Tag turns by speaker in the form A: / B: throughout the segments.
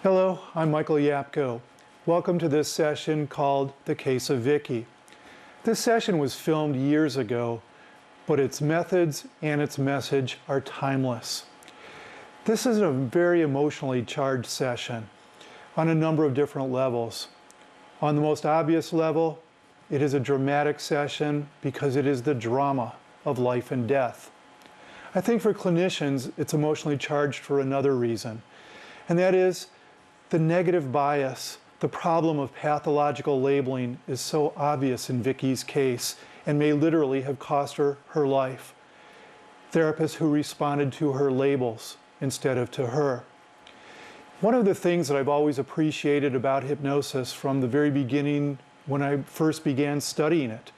A: Hello, I'm Michael Yapko. Welcome to this session called The Case of Vicki. This session was filmed years ago, but its methods and its message are timeless. This is a very emotionally charged session on a number of different levels. On the most obvious level, it is a dramatic session because it is the drama of life and death. I think for clinicians, it's emotionally charged for another reason, and that is the negative bias. The problem of pathological labeling is so obvious in Vicki's case and may literally have cost her her life. Therapists who responded to her labels instead of to her. One of the things that I've always appreciated about hypnosis from the very beginning when I first began studying it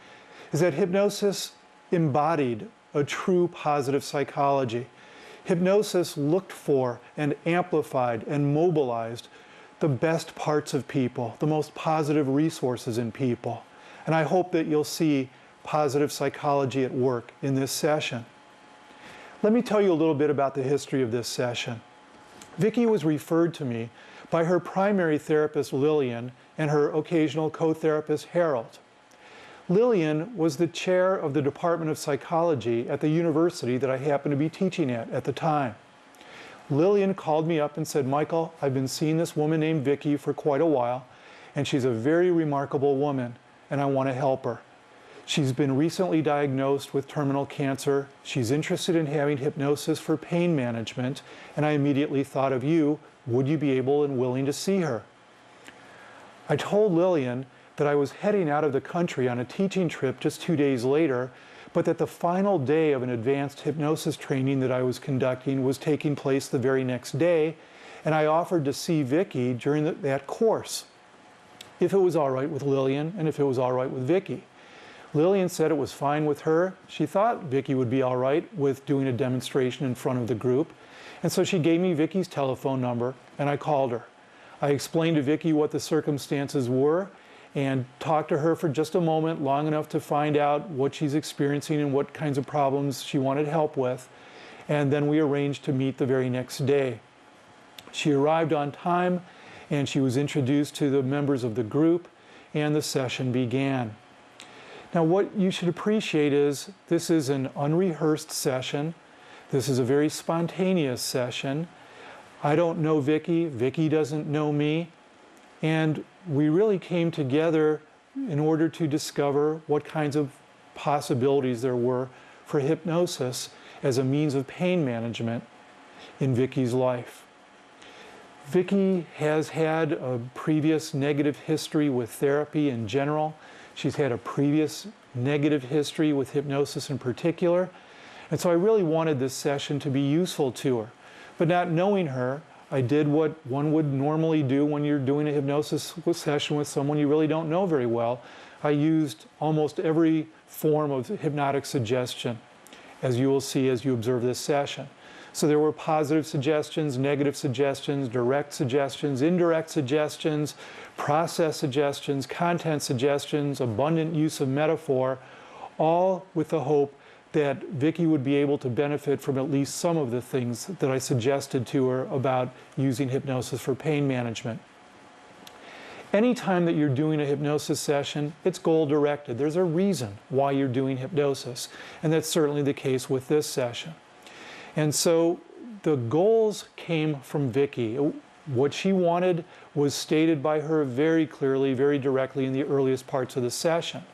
A: is that hypnosis embodied a true positive psychology. Hypnosis looked for and amplified and mobilized the best parts of people, the most positive resources in people. And I hope that you'll see positive psychology at work in this session. Let me tell you a little bit about the history of this session. Vicki was referred to me by her primary therapist, Lillian, and her occasional co-therapist, Harold. Lillian was the chair of the Department of Psychology at the university that I happened to be teaching at the time. Lillian called me up and said, "Michael, I've been seeing this woman named Vicki for quite a while, and she's a very remarkable woman, and I want to help her. She's been recently diagnosed with terminal cancer. She's interested in having hypnosis for pain management, and I immediately thought of you. Would you be able and willing to see her?" I told Lillian that I was heading out of the country on a teaching trip just 2 days later, but that the final day of an advanced hypnosis training that I was conducting was taking place the very next day, and I offered to see Vicki during that course, if it was all right with Lillian and if it was all right with Vicki. Lillian said it was fine with her. She thought Vicki would be all right with doing a demonstration in front of the group, and so she gave me Vicki's telephone number, and I called her. I explained to Vicki what the circumstances were, and talked to her for just a moment, long enough to find out what she's experiencing and what kinds of problems she wanted help with. And then we arranged to meet the very next day. She arrived on time, and she was introduced to the members of the group, and the session began. Now, what you should appreciate is this is an unrehearsed session. This is a very spontaneous session. I don't know Vicki. Vicki doesn't know me. And we really came together in order to discover what kinds of possibilities there were for hypnosis as a means of pain management in Vicki's life. Vicki has had a previous negative history with therapy in general. She's had a previous negative history with hypnosis in particular. And so I really wanted this session to be useful to her. But not knowing her, I did what one would normally do when you're doing a hypnosis session with someone you really don't know very well. I used almost every form of hypnotic suggestion, as you will see as you observe this session. So there were positive suggestions, negative suggestions, direct suggestions, indirect suggestions, process suggestions, content suggestions, abundant use of metaphor, all with the hope that Vicki would be able to benefit from at least some of the things that I suggested to her about using hypnosis for pain management. Anytime that you're doing a hypnosis session, it's goal-directed. There's a reason why you're doing hypnosis, and that's certainly the case with this session. And so the goals came from Vicki. What she wanted was stated by her very clearly, very directly in the earliest parts of the session.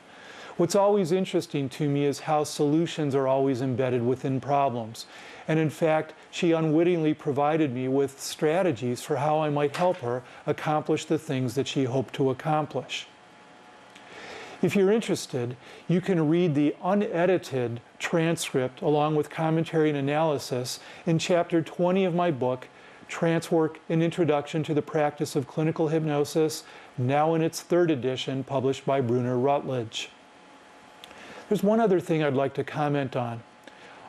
A: What's always interesting to me is how solutions are always embedded within problems. And in fact, she unwittingly provided me with strategies for how I might help her accomplish the things that she hoped to accomplish. If you're interested, you can read the unedited transcript along with commentary and analysis in Chapter 20 of my book, Trancework, An Introduction to the Practice of Clinical Hypnosis, now in its 3rd edition, published by Bruner Routledge. There's one other thing I'd like to comment on.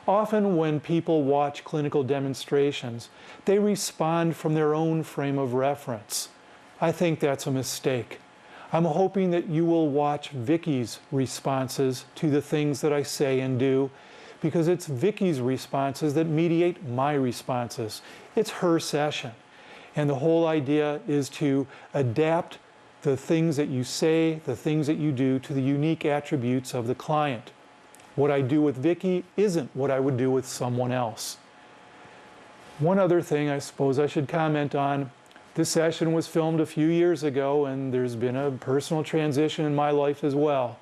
A: Often when people watch clinical demonstrations, they respond from their own frame of reference. I think that's a mistake. I'm hoping that you will watch Vicki's responses to the things that I say and do, because it's Vicki's responses that mediate my responses. It's her session. And the whole idea is to adapt the things that you say, the things that you do to the unique attributes of the client. What I do with Vicki isn't what I would do with someone else. One other thing I suppose I should comment on. This session was filmed a few years ago, and there's been a personal transition in my life as well.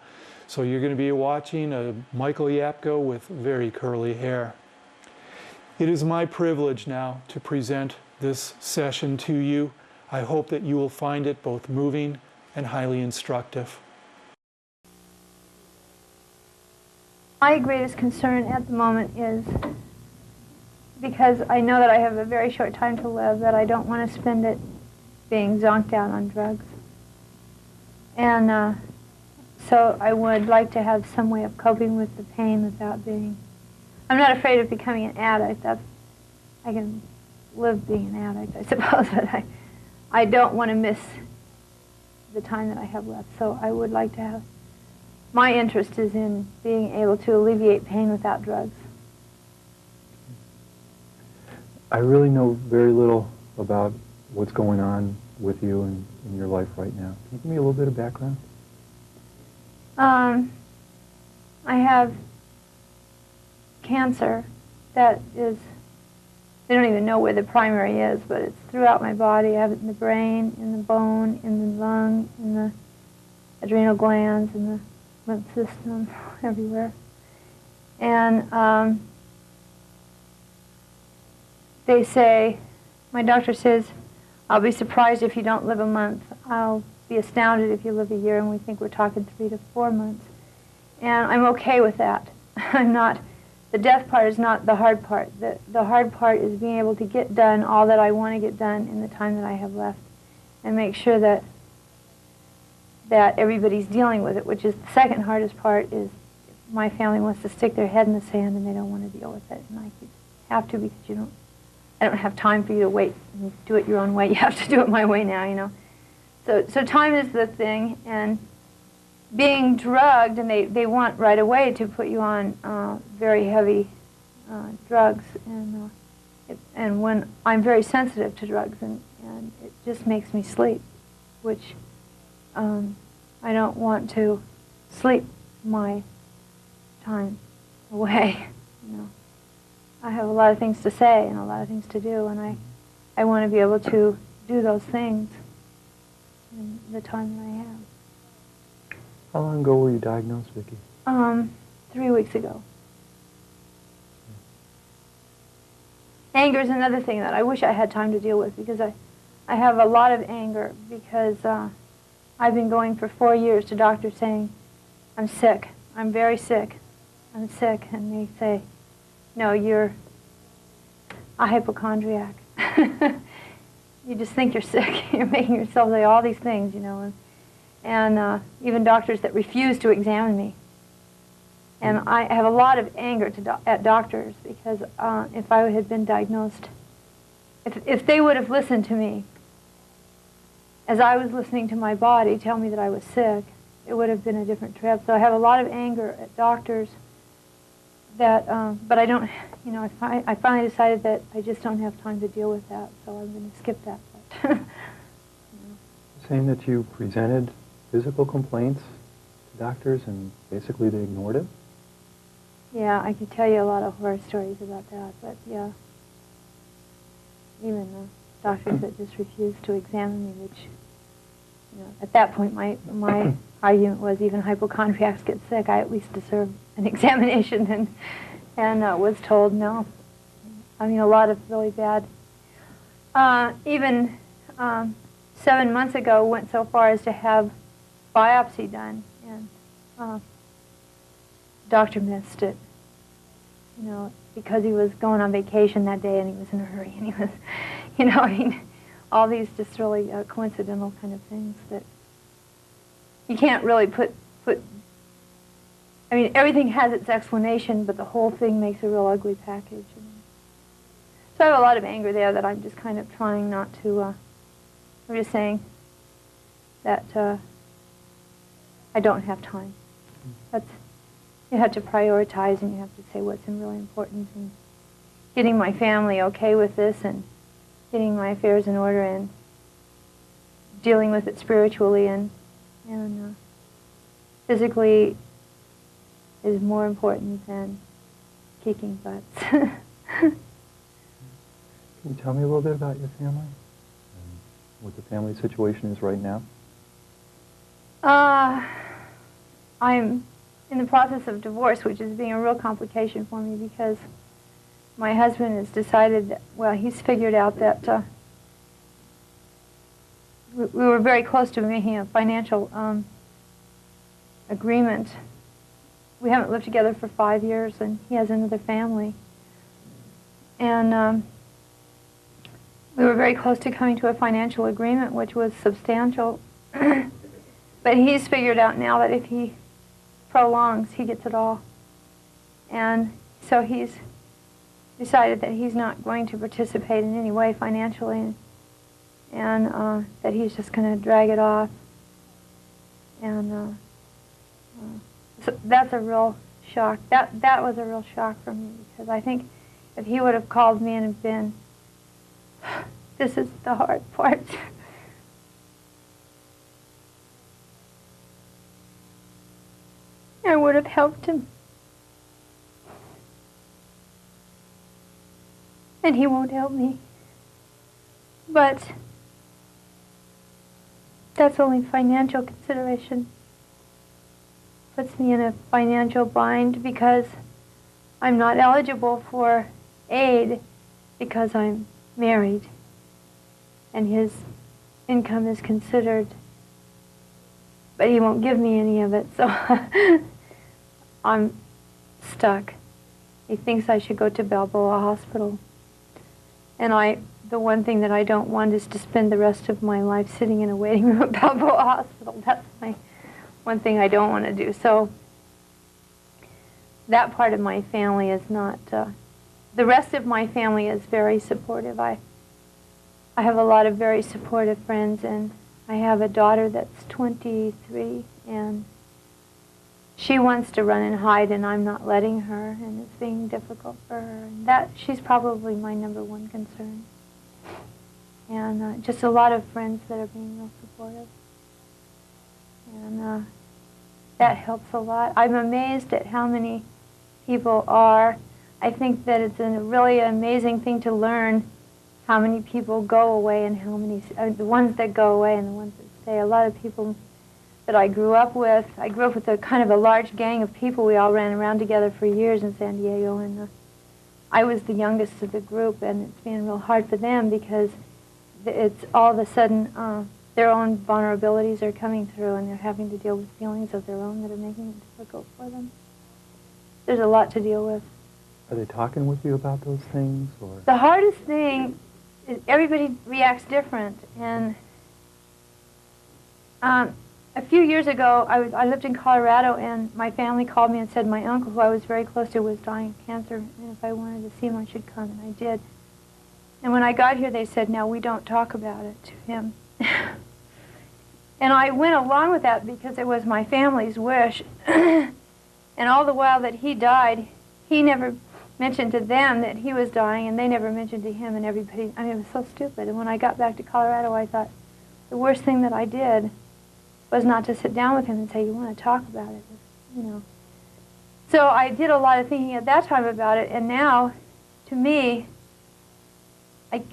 A: So you're going to be watching a Michael Yapko with very curly hair. It is my privilege now to present this session to you. I hope that you will find it both moving and highly instructive.
B: My greatest concern at the moment is, because I know that I have a very short time to live, that I don't want to spend it being zonked out on drugs. And so I would like to have some way of coping with the pain without being... I'm not afraid of becoming an addict. I can live being an addict, I suppose, but I don't want to miss the time that I have left. So I would like to have... My interest is in being able to alleviate pain without drugs.
C: I really know very little about what's going on with you and in your life right now. Can you give me a little bit of background?
B: I have cancer that is, they don't even know where the primary is, but it's throughout my body. I have it in the brain, in the bone, in the lung, in the adrenal glands, in the lymph system, everywhere. And they say, my doctor says, I'll be surprised if you don't live a month. I'll be astounded if you live a year, and we think we're talking 3 to 4 months. And I'm okay with that. I'm not, the death part is not the hard part. The hard part is being able to get done all that I want to get done in the time that I have left, and make sure that everybody's dealing with it, which is the second hardest part. Is my family wants to stick their head in the sand and they don't want to deal with it, and I have to, because I don't have time for you to wait and do it your own way. You have to do it my way now, you know. So time is the thing, and being drugged, and they want right away to put you on very heavy drugs, and when I'm very sensitive to drugs, and it just makes me sleep, which I don't want to sleep my time away, you know. I have a lot of things to say and a lot of things to do, and I want to be able to do those things in the time that I have.
C: How long ago were you diagnosed, Vicki?
B: 3 weeks ago. Anger is another thing that I wish I had time to deal with, because I have a lot of anger, because I've been going for 4 years to doctors saying, I'm sick, I'm very sick, I'm sick, and they say, no, you're a hypochondriac. You just think you're sick. You're making yourself say all these things, you know. And even doctors that refuse to examine me. And I have a lot of anger at doctors, because if I had been diagnosed, if they would have listened to me as I was listening to my body tell me that I was sick, it would have been a different trip. So I have a lot of anger at doctors that, but I don't, you know, I finally decided that I just don't have time to deal with that, so I'm going to skip that part.
C: Saying that you presented physical complaints to doctors and basically they ignored it?
B: Yeah, I could tell you a lot of horror stories about that, but yeah. Even the doctors that just refused to examine me, which, you know, at that point my argument was, even hypochondriacs get sick, I at least deserve an examination, and was told no. I mean, a lot of really bad. Even 7 months ago, went so far as to have biopsy done, and doctor missed it, you know, because he was going on vacation that day and he was in a hurry, and he was, you know, I mean, all these just really coincidental kind of things that you can't really put, I mean, everything has its explanation, but the whole thing makes a real ugly package. You know? So I have a lot of anger there that I'm just kind of trying not to, I'm just saying that I don't have time. That's, you have to prioritize, and you have to say what's really important, and getting my family okay with this, and getting my affairs in order and dealing with it spiritually and physically is more important than kicking butts.
C: Can you tell me a little bit about your family and what the family situation is right now?
B: I'm in the process of divorce, which is being a real complication for me because my husband has decided that, well, he's figured out that we were very close to making a financial agreement. We haven't lived together for 5 years, and he has another family. And we were very close to coming to a financial agreement, which was substantial. But he's figured out now that if he prolongs, he gets it all. And so he's decided that he's not going to participate in any way financially, and that he's just going to drag it off. And so that's a real shock. That was a real shock for me, because I think if he would have called me and been, this is the hard part. I would have helped him. And he won't help me. But that's only financial consideration. Puts me in a financial bind because I'm not eligible for aid because I'm married. And his income is considered, but he won't give me any of it, so I'm stuck. He thinks I should go to Balboa Hospital. And the one thing that I don't want is to spend the rest of my life sitting in a waiting room at Balboa Hospital. That's my one thing I don't want to do. So that part of my family is not, the rest of my family is very supportive. I have a lot of very supportive friends, and I have a daughter that's 23, and she wants to run and hide, and I'm not letting her, and it's being difficult for her. And she's probably my #1 concern. And just a lot of friends that are being real supportive. And that helps a lot. I'm amazed at how many people are. I think that it's a really amazing thing to learn how many people go away and how many, the ones that go away and the ones that stay. A lot of people that I grew up with a kind of a large gang of people. We all ran around together for years in San Diego, and I was the youngest of the group, and it's been real hard for them because it's all of a sudden their own vulnerabilities are coming through, and they're having to deal with feelings of their own that are making it difficult for them. There's a lot to deal with.
C: Are they talking with you about those things, or?
B: The hardest thing is everybody reacts different, and a few years ago, I lived in Colorado, and my family called me and said my uncle, who I was very close to, was dying of cancer, and if I wanted to see him, I should come, and I did. And when I got here, they said, "No, we don't talk about it to him." And I went along with that because it was my family's wish. And all the while that he died, he never mentioned to them that he was dying, and they never mentioned to him, and everybody, I mean, it was so stupid. And when I got back to Colorado, I thought, the worst thing that I did was not to sit down with him and say, you want to talk about it, you know. So I did a lot of thinking at that time about it, and now, to me,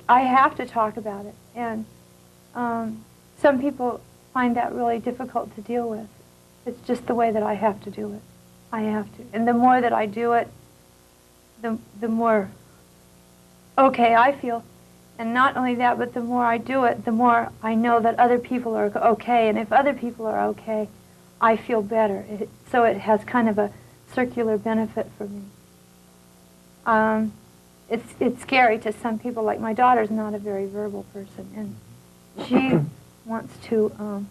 B: I have to talk about it. And some people find that really difficult to deal with. It's just the way that I have to do it. I have to. And the more that I do it, the more okay I feel. And not only that, but the more I do it, the more I know that other people are okay. And if other people are okay, I feel better. So it has kind of a circular benefit for me. It's scary to some people. Like my daughter's not a very verbal person, and she wants to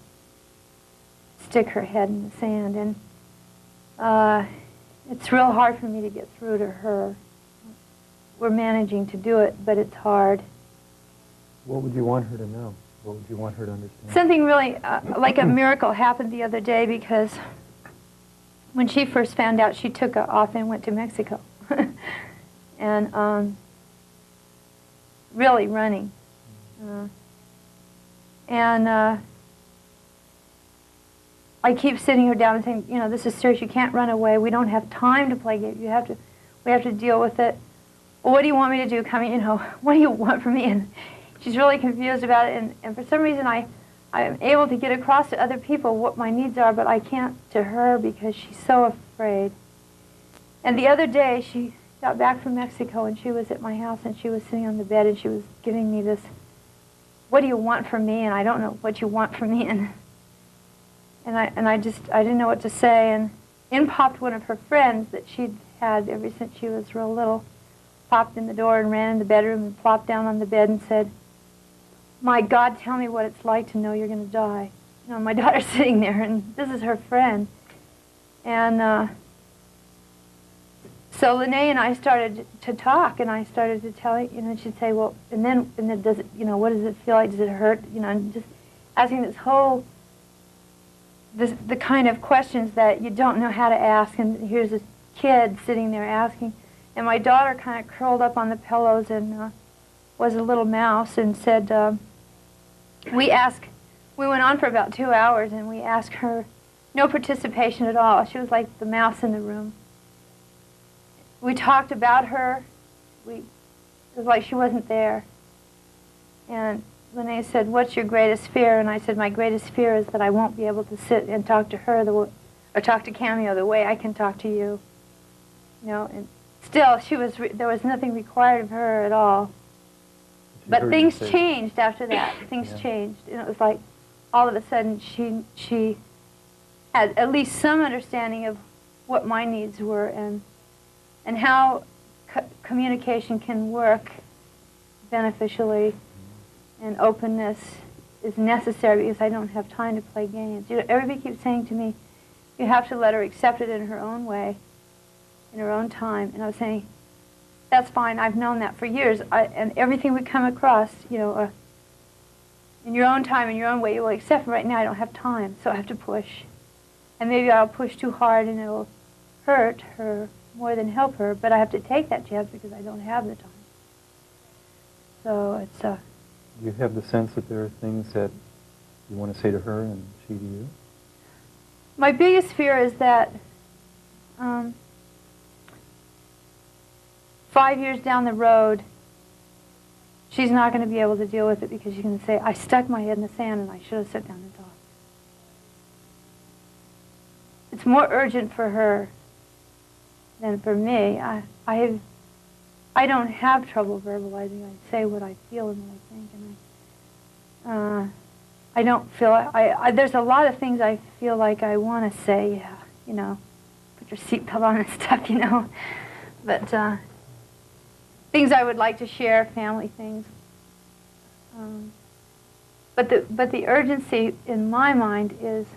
B: stick her head in the sand. And it's real hard for me to get through to her. We're managing to do it, but it's hard.
C: What would you want her to know? What would you want her to understand? Something
B: really like a miracle happened the other day, because when she first found out, she took off and went to Mexico. And really running. And I keep sitting her down and saying, you know, this is serious. You can't run away. We don't have time to play games. We have to deal with it. Well, what do you want me to do? Come, you know, what do you want from me? And she's really confused about it. And for some reason, I am able to get across to other people what my needs are, but I can't to her because she's so afraid. And the other day, she got back from Mexico, and she was at my house, and she was sitting on the bed, and she was giving me this, what do you want from me? And I don't know what you want from me. And I didn't know what to say. And in popped one of her friends that she'd had ever since she was real little, popped in the door and ran in the bedroom and plopped down on the bed and said, my God, tell me what it's like to know you're going to die. You know, my daughter's sitting there, and this is her friend. And so Lene and I started to talk, and I started to tell her, you know, she'd say, well, and then does it, you know, what does it feel like? Does it hurt? You know, and just asking this whole, the kind of questions that you don't know how to ask, and here's this kid sitting there asking, and my daughter kind of curled up on the pillows and was a little mouse and said, we went on for about 2 hours, and we asked her no participation at all. She was like the mouse in the room. We talked about her. It was like she wasn't there. And Lene said, what's your greatest fear? And I said, my greatest fear is that I won't be able to sit and talk to her or talk to Cameo the way I can talk to you. You know, and still, there was nothing required of her at all. But things changed after that. Things changed. And it was like, all of a sudden, she had at least some understanding of what my needs were and how communication can work beneficially, and openness is necessary because I don't have time to play games. You know, everybody keeps saying to me, you have to let her accept it in her own way, in her own time. And I was saying, that's fine, I've known that for years. And everything we come across, you know, in your own time, in your own way, you will accept. Right now I don't have time, so I have to push. And maybe I'll push too hard and it'll hurt her more than help her, but I have to take that chance because I don't have the time. So it's
C: Do you have the sense that there are things that you want to say to her and she to you?
B: My biggest fear is that 5 years down the road, she's not going to be able to deal with it because she's going to say, I stuck my head in the sand and I should have sat down and talked. It's more urgent for her than for me. I don't have trouble verbalizing. I say what I feel and what I think, and I don't feel, there's a lot of things I feel like I want to say, yeah, you know, put your seatbelt on and stuff, you know, but things I would like to share, family things. But the urgency in my mind is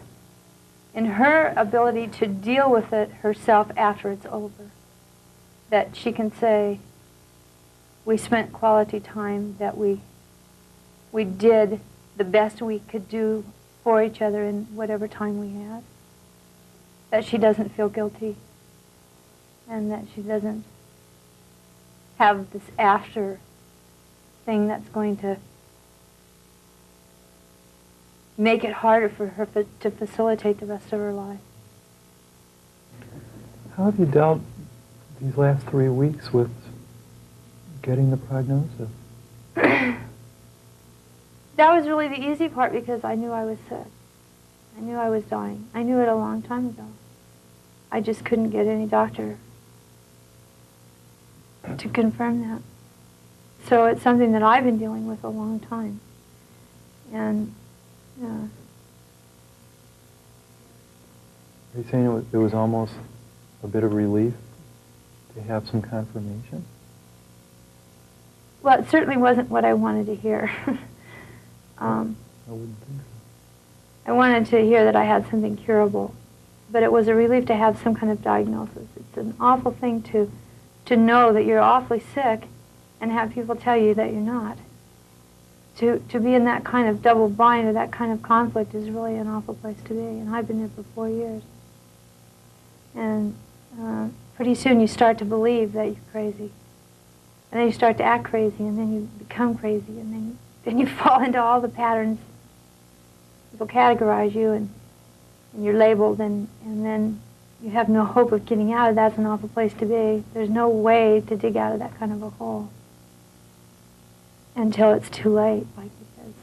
B: in her ability to deal with it herself after it's over. That she can say, we spent quality time, that we did the best we could do for each other in whatever time we had. That she doesn't feel guilty, and that she doesn't have this after thing that's going to make it harder for her to facilitate the rest of her life.
C: How have you dealt these last 3 weeks with getting the prognosis?
B: That was really the easy part because I knew I was sick. I knew I was dying. I knew it a long time ago. I just couldn't get any doctor to confirm that. So it's something that I've been dealing with a long time. And
C: are you saying it was almost a bit of relief to have some confirmation?
B: well, it certainly wasn't what I wanted to hear.
C: I wouldn't think so.
B: I wanted to hear that I had something curable, but it was a relief to have some kind of diagnosis. It's an awful thing to know that you're awfully sick and have people tell you that you're not. To be in that kind of double bind or that kind of conflict is really an awful place to be, and I've been there for 4 years. And pretty soon you start to believe that you're crazy. And then you start to act crazy, and then you become crazy, and then then you fall into all the patterns. People categorize you, and you're labeled, and then you have no hope of getting out of that. That's an awful place to be. There's no way to dig out of that kind of a hole until it's too late, like he says.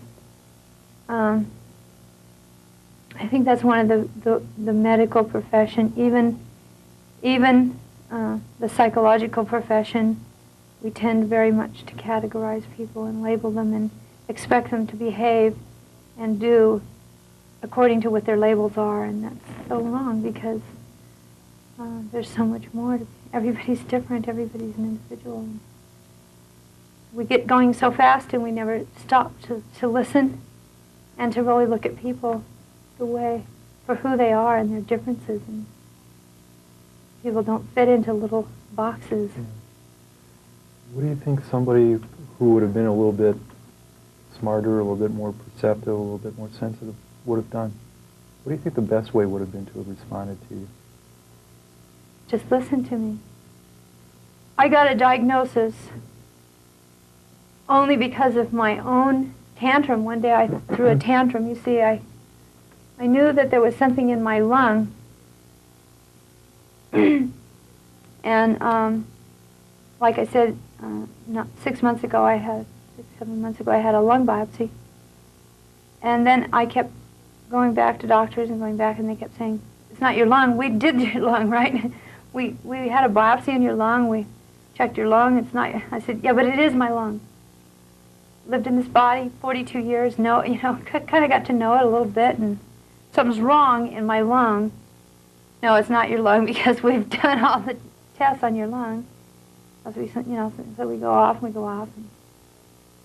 B: I think that's one of the medical profession, even the psychological profession. We tend very much to categorize people and label them and expect them to behave and do according to what their labels are, and that's so wrong, because there's so much more. Everybody's different. Everybody's an individual. We get going so fast, and we never stop to listen and to really look at people the way for who they are and their differences. And people don't fit into little boxes.
C: What do you think somebody who would have been a little bit smarter, a little bit more perceptive, a little bit more sensitive would have done? What do you think the best way would have been to have responded to you?
B: Just listen to me. I got a diagnosis only because of my own tantrum. One day I threw a tantrum. You see, I knew that there was something in my lung. And like I said, 6 months ago, 7 months ago, I had a lung biopsy. And then I kept going back to doctors and going back, and they kept saying, it's not your lung. We did your lung, right? We had a biopsy in your lung. We checked your lung. It's not. I said, yeah, but it is my lung. Lived in this body 42 years. No, kind of got to know it a little bit, and something's wrong in my lung. No, it's not your lung, because we've done all the tests on your lung. So we go off,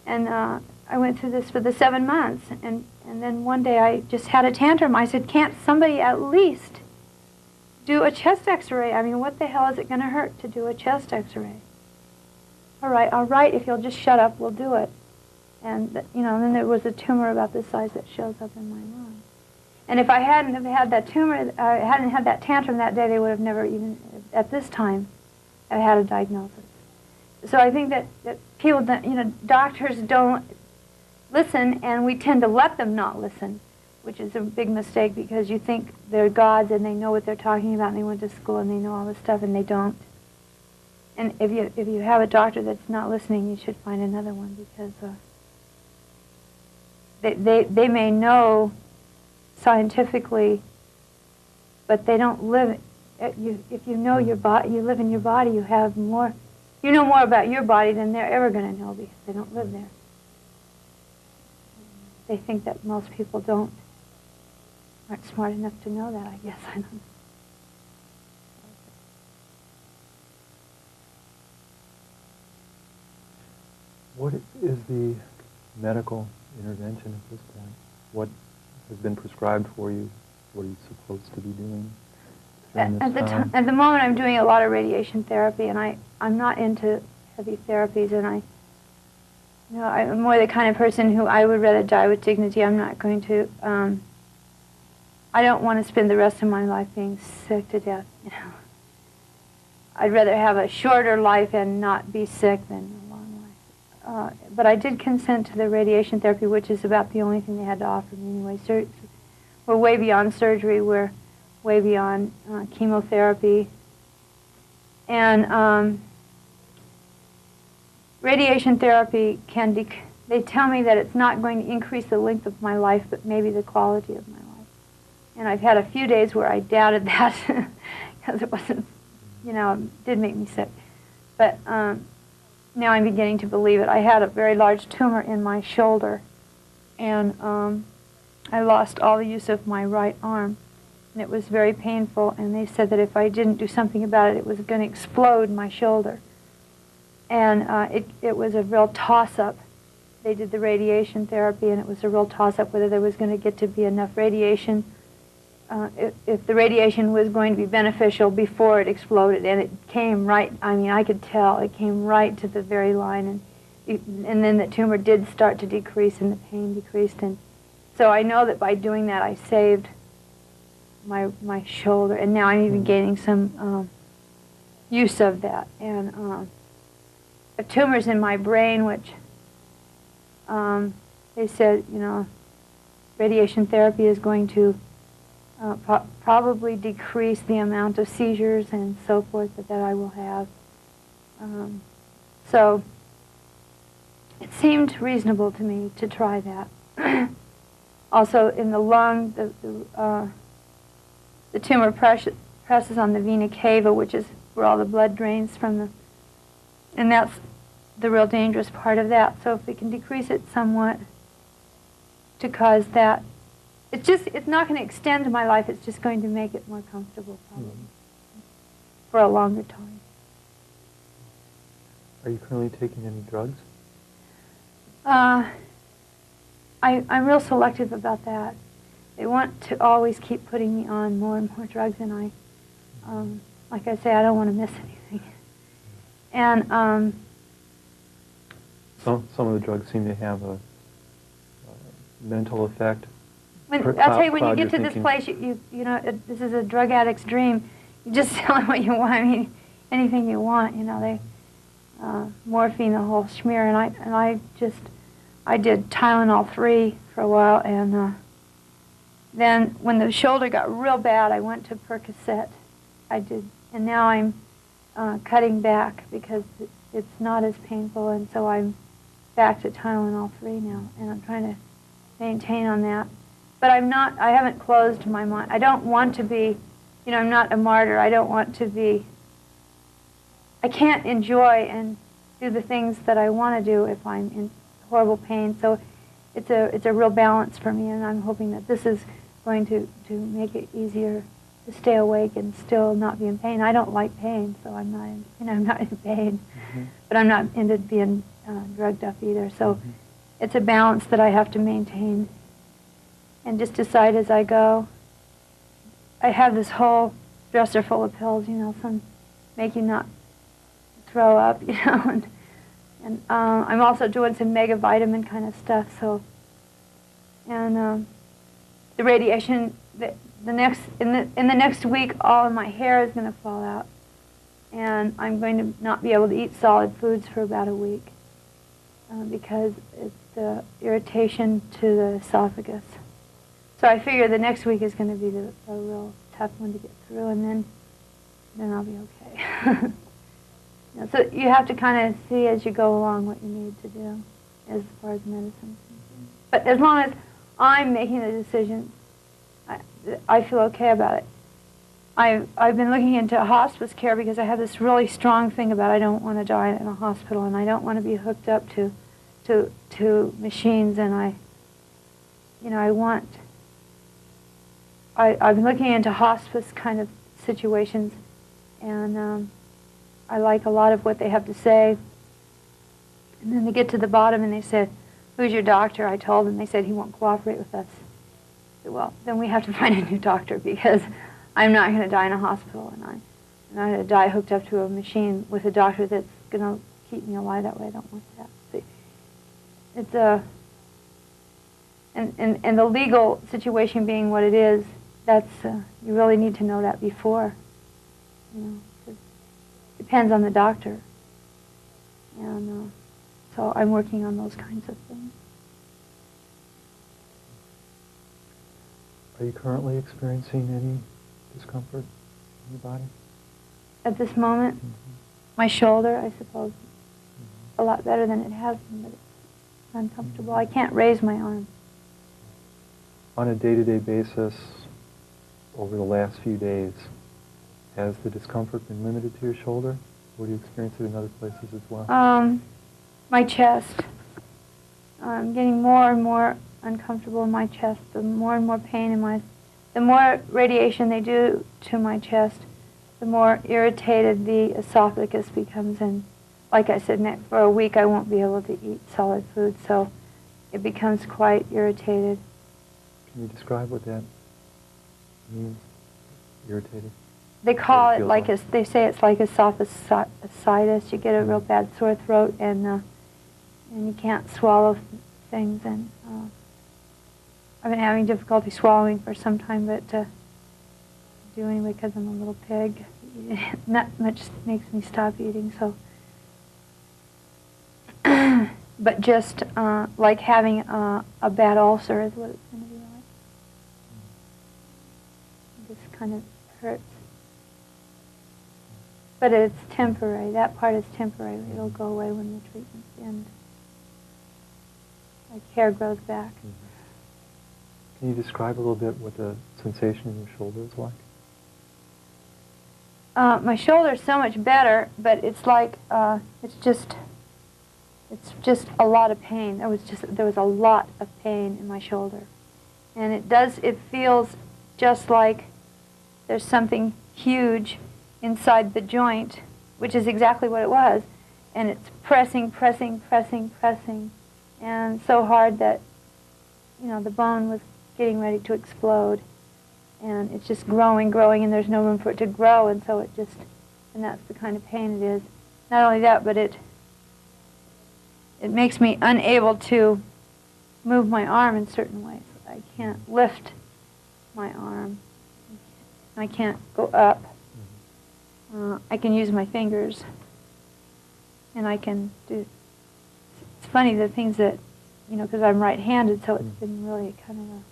B: and I went through this for the 7 months, and then one day I just had a tantrum. I said, can't somebody at least do a chest x-ray? I mean, what the hell is it going to hurt to do a chest x-ray? All right, if you'll just shut up, we'll do it. And, then there was a tumor about this size that shows up in my lung. And if I hadn't have had that tumor, I hadn't had that tantrum that day, they would have never even, at this time, have had a diagnosis. So I think that people, doctors don't listen, and we tend to let them not listen, which is a big mistake, because you think they're gods and they know what they're talking about, and they went to school and they know all this stuff, and they don't. And if you have a doctor that's not listening, you should find another one, because they may know scientifically, but they don't live. If you know your body, you live in your body, you have more. You know more about your body than they're ever going to know, because they don't live there. They think that most people aren't smart enough to know that, I guess. I don't know.
C: What is the medical intervention at this point? What has been prescribed for you? What are you supposed to be doing?
B: At the moment, I'm doing a lot of radiation therapy, and I'm not into heavy therapies, and I'm more the kind of person who I would rather die with dignity. I'm not going to. I don't want to spend the rest of my life being sick to death. I'd rather have a shorter life and not be sick than a long life. But I did consent to the radiation therapy, which is about the only thing they had to offer me anyway. We're way beyond surgery. We're way beyond chemotherapy. And radiation therapy they tell me that it's not going to increase the length of my life, but maybe the quality of my life. And I've had a few days where I doubted that, because it wasn't, it did make me sick. But now I'm beginning to believe it. I had a very large tumor in my shoulder, and I lost all the use of my right arm. And it was very painful, and they said that if I didn't do something about it, it was going to explode my shoulder. And it was a real toss-up. They did the radiation therapy, and it was a real toss-up whether there was going to get to be enough radiation, if the radiation was going to be beneficial before it exploded. And it came right, I could tell, it came right to the very line. And then the tumor did start to decrease, and the pain decreased. And so I know that by doing that, I saved my shoulder, and now I'm even gaining some use of that. And tumors in my brain, which they said, you know, radiation therapy is going to probably decrease the amount of seizures and so forth that I will have. So it seemed reasonable to me to try that. Also, in the lung, the tumor presses on the vena cava, which is where all the blood drains from the, and that's the real dangerous part of that. So if we can decrease it somewhat to cause that, it's not going to extend my life, it's just going to make it more comfortable probably for a longer time.
C: Are you currently taking any drugs?
B: I'm real selective about that. They want to always keep putting me on more and more drugs, and like I say, I don't want to miss anything. And
C: some of the drugs seem to have a mental effect.
B: I'll tell you, when you get to this place, you know, this is a drug addict's dream. You just tell them what you want. I mean, anything you want. You know, they morphine, the whole schmear, and I did Tylenol 3 for a while, and then when the shoulder got real bad, I went to Percocet. And now I'm cutting back because it's not as painful, and so I'm back to Tylenol 3 now, and I'm trying to maintain on that. But I haven't closed my mind. I don't want to be, you know, I'm not a martyr. I don't want to be, I can't enjoy and do the things that I want to do if I'm in horrible pain. So it's a real balance for me, and I'm hoping that this is going to make it easier to stay awake and still not be in pain. I don't like pain, so I'm not in pain, but I'm not into being drugged up either. So it's a balance that I have to maintain and just decide as I go. I have this whole dresser full of pills, you know, some make you not throw up, you know, and I'm also doing some mega vitamin kind of stuff. So, and the radiation, in the next week, all of my hair is going to fall out, and I'm going to not be able to eat solid foods for about a week because it's the irritation to the esophagus. So I figure the next week is going to be a real tough one to get through, and then I'll be okay. You know, so you have to kind of see as you go along what you need to do as far as medicine. But as long as I'm making the decision, I feel okay about it. I've been looking into hospice care because I have this really strong thing about I don't want to die in a hospital, and I don't want to be hooked up to machines, and I've been looking into hospice kind of situations, and I like a lot of what they have to say. And then they get to the bottom and they said, "Who's your doctor?" I told them. They said, "He won't cooperate with us." I said, "Well, then we have to find a new doctor because I'm not going to die in a hospital, and I'm not going to die hooked up to a machine with a doctor that's going to keep me alive that way. I don't want that." See, it's and the legal situation being what it is, that's you really need to know that before, you know. It depends on the doctor, and so I'm working on those kinds of things.
C: Are you currently experiencing any discomfort in your body?
B: At this moment, my shoulder, I suppose, a lot better than it has been, but it's uncomfortable. I can't raise my arm.
C: On a day-to-day basis, over the last few days, has the discomfort been limited to your shoulder, or do you experience it in other places as well?
B: My chest. I'm getting more and more uncomfortable in my chest, the more and more pain in my... The more radiation they do to my chest, the more irritated the esophagus becomes, and like I said, for a week I won't be able to eat solid food, so it becomes quite irritated.
C: Can you describe what that means, irritated?
B: They call it like they say it's like esophagitis. You get a real bad sore throat, and you can't swallow things. And I've been having difficulty swallowing for some time, but do anyway because I'm a little pig. Not much makes me stop eating. So but just like having a bad ulcer is what it's going to be like. It just kind of hurts. But it's temporary. That part is temporary. It'll go away when the treatments end. Like hair grows back.
C: Can you describe a little bit what the sensation in your shoulder is like?
B: My shoulder's so much better, but it's like it's just a lot of pain. There was a lot of pain in my shoulder, and it feels just like there's something huge inside the joint, which is exactly what it was, and it's pressing, and so hard that the bone was getting ready to explode. And it's just growing, and there's no room for it to grow, and so and that's the kind of pain it is. Not only that, but it makes me unable to move my arm in certain ways. I can't lift my arm. I can't go up. I can use my fingers, and I can do. It's funny, the things that, because I'm right-handed, so it's been really kind of a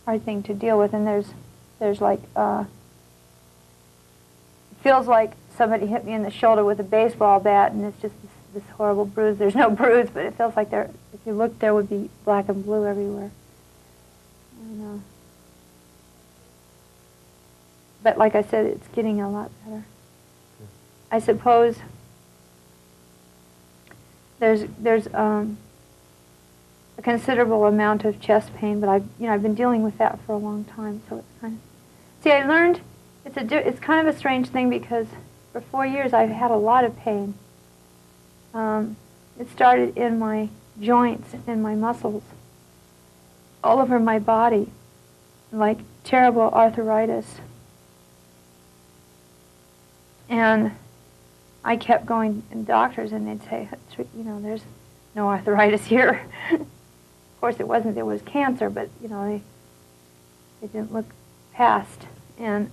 B: hard thing to deal with, and there's like it feels like somebody hit me in the shoulder with a baseball bat, and it's just this horrible bruise. There's no bruise, but it feels like if you looked, there would be black and blue everywhere. But like I said, it's getting a lot better. I suppose there's a considerable amount of chest pain, but I've been dealing with that for a long time, so it's kind of. See, I learned it's kind of a strange thing because for 4 years I've had a lot of pain. It started in my joints and my muscles, all over my body, like terrible arthritis, and I kept going to doctors, and they'd say, there's no arthritis here. Of course, it wasn't. There was cancer, but they didn't look past, and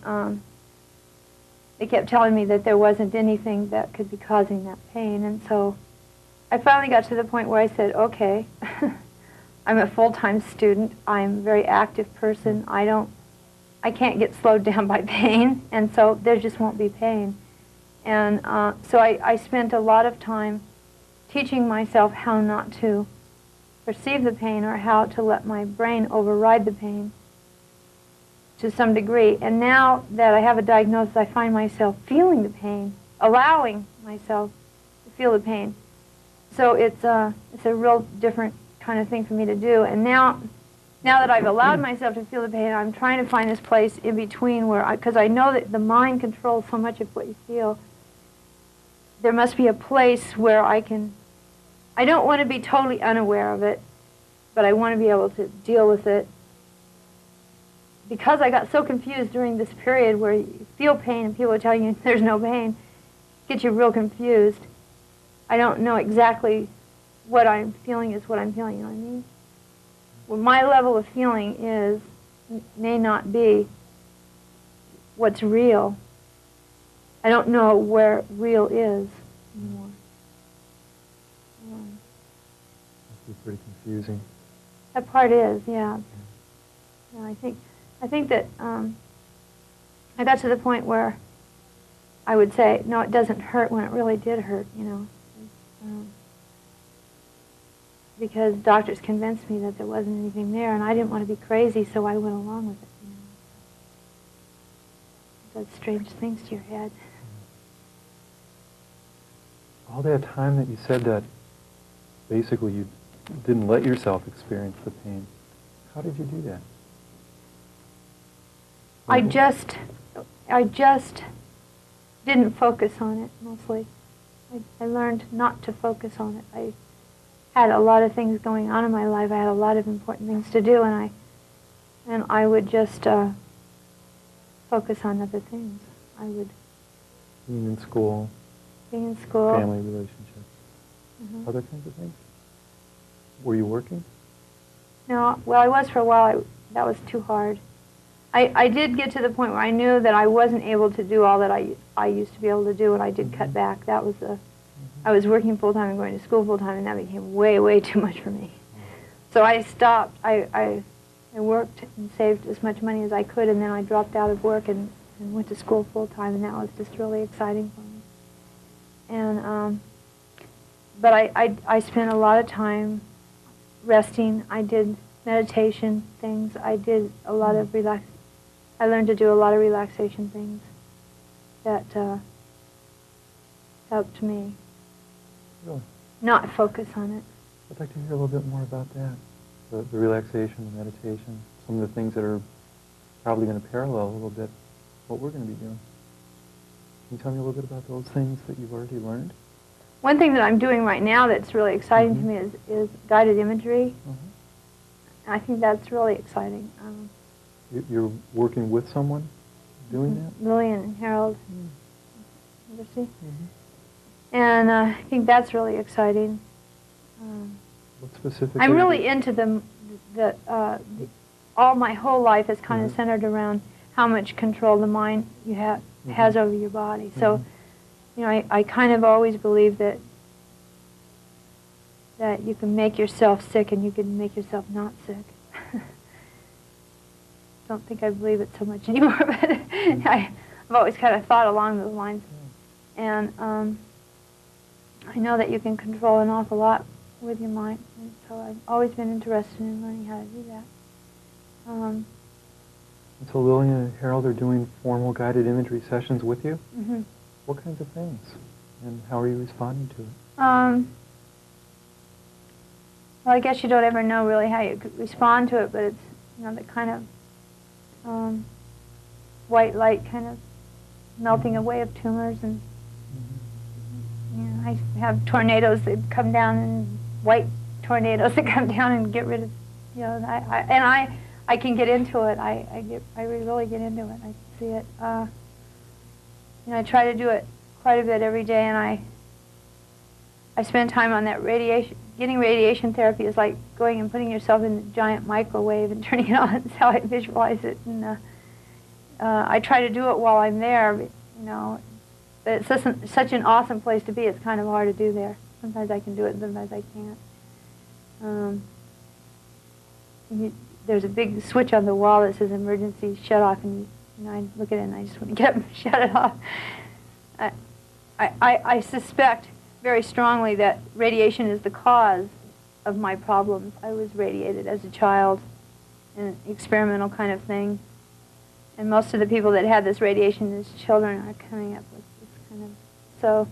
B: they kept telling me that there wasn't anything that could be causing that pain. And so, I finally got to the point where I said, "Okay, I'm a full-time student. I'm a very active person. I can't get slowed down by pain, and so there just won't be pain." And so I spent a lot of time teaching myself how not to perceive the pain, or how to let my brain override the pain to some degree. And now that I have a diagnosis, I find myself feeling the pain, allowing myself to feel the pain. So it's a real different kind of thing for me to do. And now that I've allowed myself to feel the pain, I'm trying to find this place in between where, because I know that the mind controls so much of what you feel, there must be a place where I don't want to be totally unaware of it, but I want to be able to deal with it. Because I got so confused during this period where you feel pain and people are telling you there's no pain, it gets you real confused. I don't know exactly what I'm feeling is what I'm feeling, you know what I mean? What my level of feeling is may not be what's real. I don't know where real is anymore.
C: It's pretty confusing.
B: That part is, yeah. I think that I got to the point where I would say, no, it doesn't hurt when it really did hurt, because doctors convinced me that there wasn't anything there, and I didn't want to be crazy, so I went along with it. It does strange things to your head.
C: All that time that you said that basically you didn't let yourself experience the pain, how did you do that?
B: I just didn't focus on it, mostly. I learned not to focus on it. I had a lot of things going on in my life. I had a lot of important things to do, and I would just focus on other things. I would.
C: Being in school.
B: Being in school.
C: Family relationships. Other kinds of things. Were you working?
B: No. Well, I was for a while. That was too hard. I did get to the point where I knew that I wasn't able to do all that I used to be able to do, and I did cut back. That was I was working full-time and going to school full-time, and that became way, way too much for me. So I stopped. I worked and saved as much money as I could, and then I dropped out of work and went to school full-time, and that was just really exciting for me. And but I spent a lot of time resting. I did meditation things. I did a lot of I learned to do a lot of relaxation things that helped me
C: Really?
B: not focus on it.
C: I'd like to hear a little bit more about that. The relaxation, the meditation, some of the things that are probably going to parallel a little bit what we're going to be doing. Can you tell me a little bit about those things that you've already learned?
B: One thing that I'm doing right now that's really exciting to me is guided imagery. I think that's really exciting.
C: You're working with someone doing that?
B: Lillian and Harold. University. And I think that's really exciting.
C: What specifically?
B: I'm really into all my whole life is kind of centered around how much control the mind has over your body. So, you know, I kind of always believe that you can make yourself sick and you can make yourself not sick. Don't think I believe it so much anymore, but I've always kind of thought along those lines. And I know that you can control an awful lot with your mind, and so I've always been interested in learning how to do that.
C: And so Lillian and Harold are doing formal guided imagery sessions with you? What kinds of things? And how are you responding to it?
B: Well, I guess you don't ever know really how you could respond to it, but it's, you know, the kind of white light kind of melting away of tumors, and you know, I have tornadoes that come down, and white tornadoes that come down and get rid of, you know, I can get into it. I really get into it. I see it. You know, I try to do it quite a bit every day, and I spend time on that radiation. Getting radiation therapy is like going and putting yourself in a giant microwave and turning it on. That's how I visualize it. And I try to do it while I'm there, you know. But it's such an awesome place to be. It's kind of hard to do there. Sometimes I can do it, and sometimes I can't. There's a big switch on the wall that says emergency shut off, and you know, I look at it and I just want to get up and shut it off. I suspect very strongly that radiation is the cause of my problems. I was radiated as a child, an experimental kind of thing. And most of the people that had this radiation as children are coming up with this kind of... So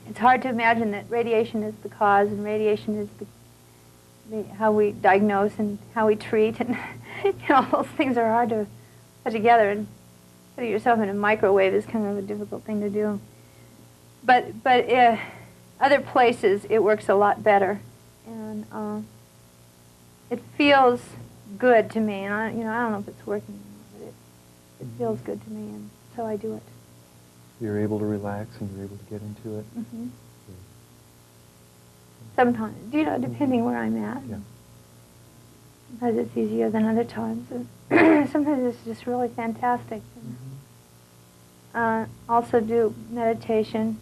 B: it's hard to imagine that radiation is the cause, and radiation is how we diagnose and how we treat. And you know, those things are hard to put together. And putting yourself in a microwave is kind of a difficult thing to do. But other places it works a lot better, and it feels good to me. And I don't know if it's working or not, but it feels good to me, and so I do it.
C: You're able to relax and you're able to get into it.
B: Sometimes, you know, depending where I'm at.
C: Yeah.
B: Sometimes it's easier than other times. And sometimes it's just really fantastic. Also do meditation,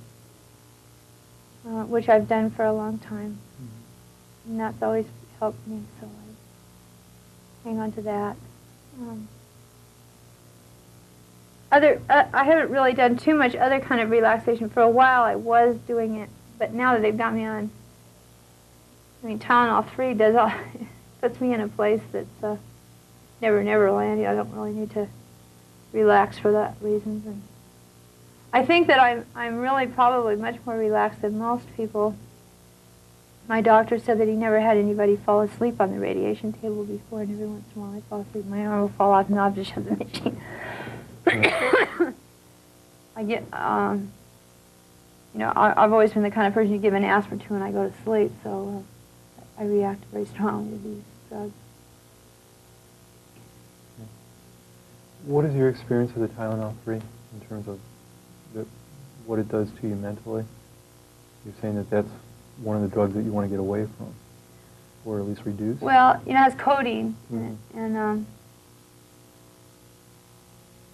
B: which I've done for a long time. And that's always helped me, so I hang on to that. I haven't really done too much other kind of relaxation. For a while I was doing it, but now that they've got me on, I mean, Tylenol 3 puts me in a place that's never land. I don't really need to relax for that reason. And I think that I'm really probably much more relaxed than most people. My doctor said that he never had anybody fall asleep on the radiation table before, and every once in a while I fall asleep. My arm will fall off, and I'll just shut the machine. I get, you know, I've always been the kind of person you give an aspirin to when I go to sleep, so I react very strongly to these drugs.
C: What is your experience with the Tylenol 3 in terms of what it does to you mentally? You're saying that that's one of the drugs that you want to get away from, or at least reduce?
B: Well, you know, it has codeine in it, and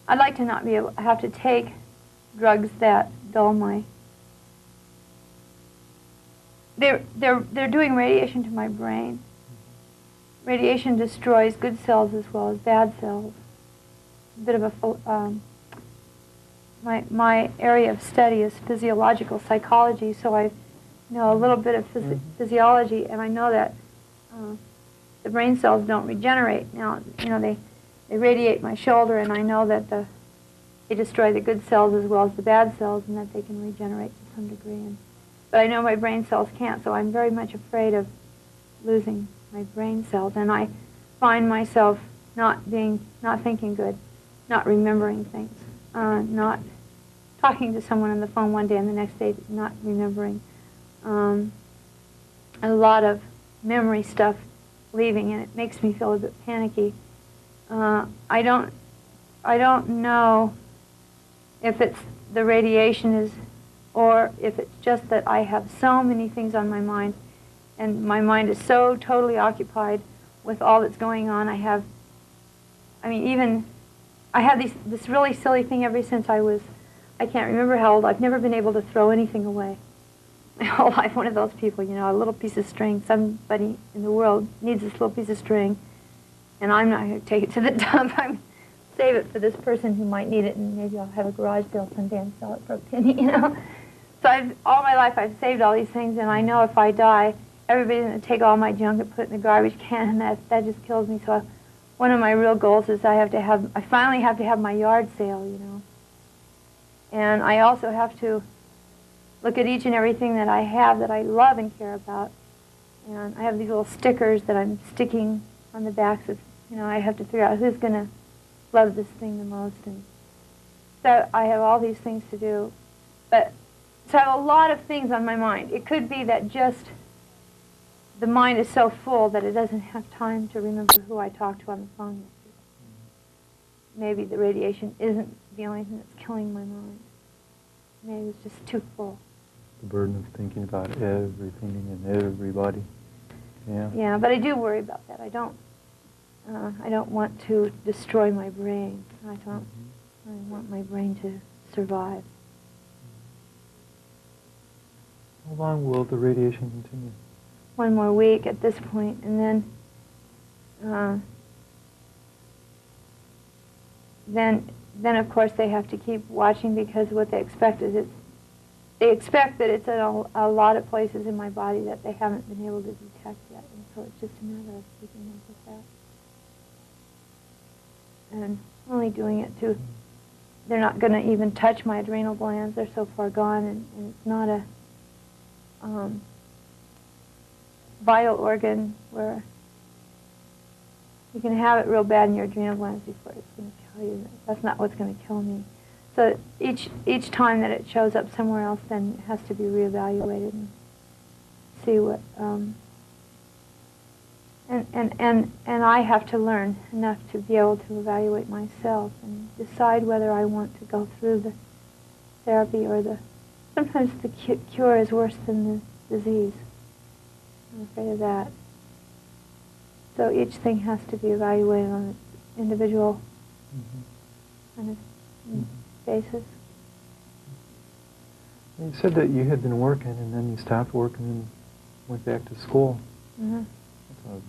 B: I'd like to not have to take drugs that dull my they're doing radiation to my brain. Radiation destroys good cells as well as bad cells. A bit of a my area of study is physiological psychology, so I know a little bit of physiology, and I know that the brain cells don't regenerate. Now, they radiate my shoulder, and I know that they destroy the good cells as well as the bad cells, and that they can regenerate to some degree. But I know my brain cells can't, so I'm very much afraid of losing my brain cells, and I find myself not thinking good, not remembering things, not talking to someone on the phone one day and the next day not remembering. A lot of memory stuff leaving, and it makes me feel a bit panicky. I don't know if it's the radiation is, or if it's just that I have so many things on my mind, and my mind is so totally occupied with all that's going on. I have this really silly thing ever since I can't remember how old. I've never been able to throw anything away. My whole life, one of those people, a little piece of string. Somebody in the world needs this little piece of string, and I'm not going to take it to the dump. I'm save it for this person who might need it, and maybe I'll have a garage sale someday and sell it for a penny, So all my life I've saved all these things, and I know if I die, everybody's going to take all my junk and put it in the garbage can, and that just kills me. So one of my real goals is I finally have to have my yard sale, And I also have to look at each and everything that I have that I love and care about. And I have these little stickers that I'm sticking on the backs of, I have to figure out who's going to love this thing the most. And so I have all these things to do. So I have a lot of things on my mind. It could be that just the mind is so full that it doesn't have time to remember who I talked to on the phone yesterday. Maybe the radiation isn't the only thing that's killing my mind. Maybe it's just too full.
C: The burden of thinking about everything and everybody. Yeah.
B: Yeah, but I do worry about that. I don't want to destroy my brain. I want my brain to survive.
C: How long will the radiation continue?
B: One more week at this point, and then of course they have to keep watching, because what they expect is they expect that it's in a lot of places in my body that they haven't been able to detect yet, and so it's just a matter of keeping up with that. And only doing it to, they're not going to even touch my adrenal glands. They're so far gone, and it's not a vital organ where you can have it real bad in your adrenal glands before it's going to kill you. That's not what's going to kill me. So each time that it shows up somewhere else, then it has to be reevaluated and see what. And I have to learn enough to be able to evaluate myself and decide whether I want to go through the therapy or sometimes the cure is worse than the disease. I'm afraid of that. So each thing has to be evaluated on its individual kind of basis.
C: You said that you had been working and then you stopped working and went back to school.
B: Mm-hmm.
C: That's a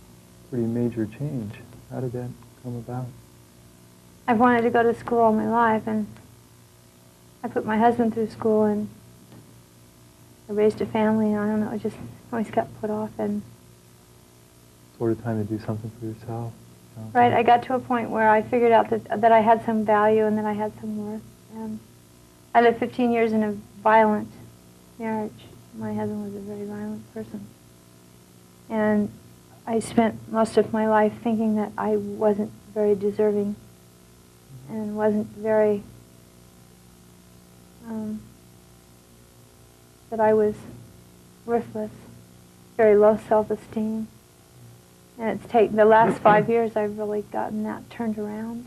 C: pretty major change. How did that come about?
B: I've wanted to go to school all my life, and I put my husband through school, and I raised a family, and I don't know, it just always got put off. And
C: Sort of time to do something for yourself.
B: Right, I got to a point where I figured out that I had some value and that I had some worth. And I lived 15 years in a violent marriage. My husband was a very violent person. And I spent most of my life thinking that I wasn't very deserving and wasn't very, that I was worthless, very low self-esteem. And it's taken the last 5 years I've really gotten that turned around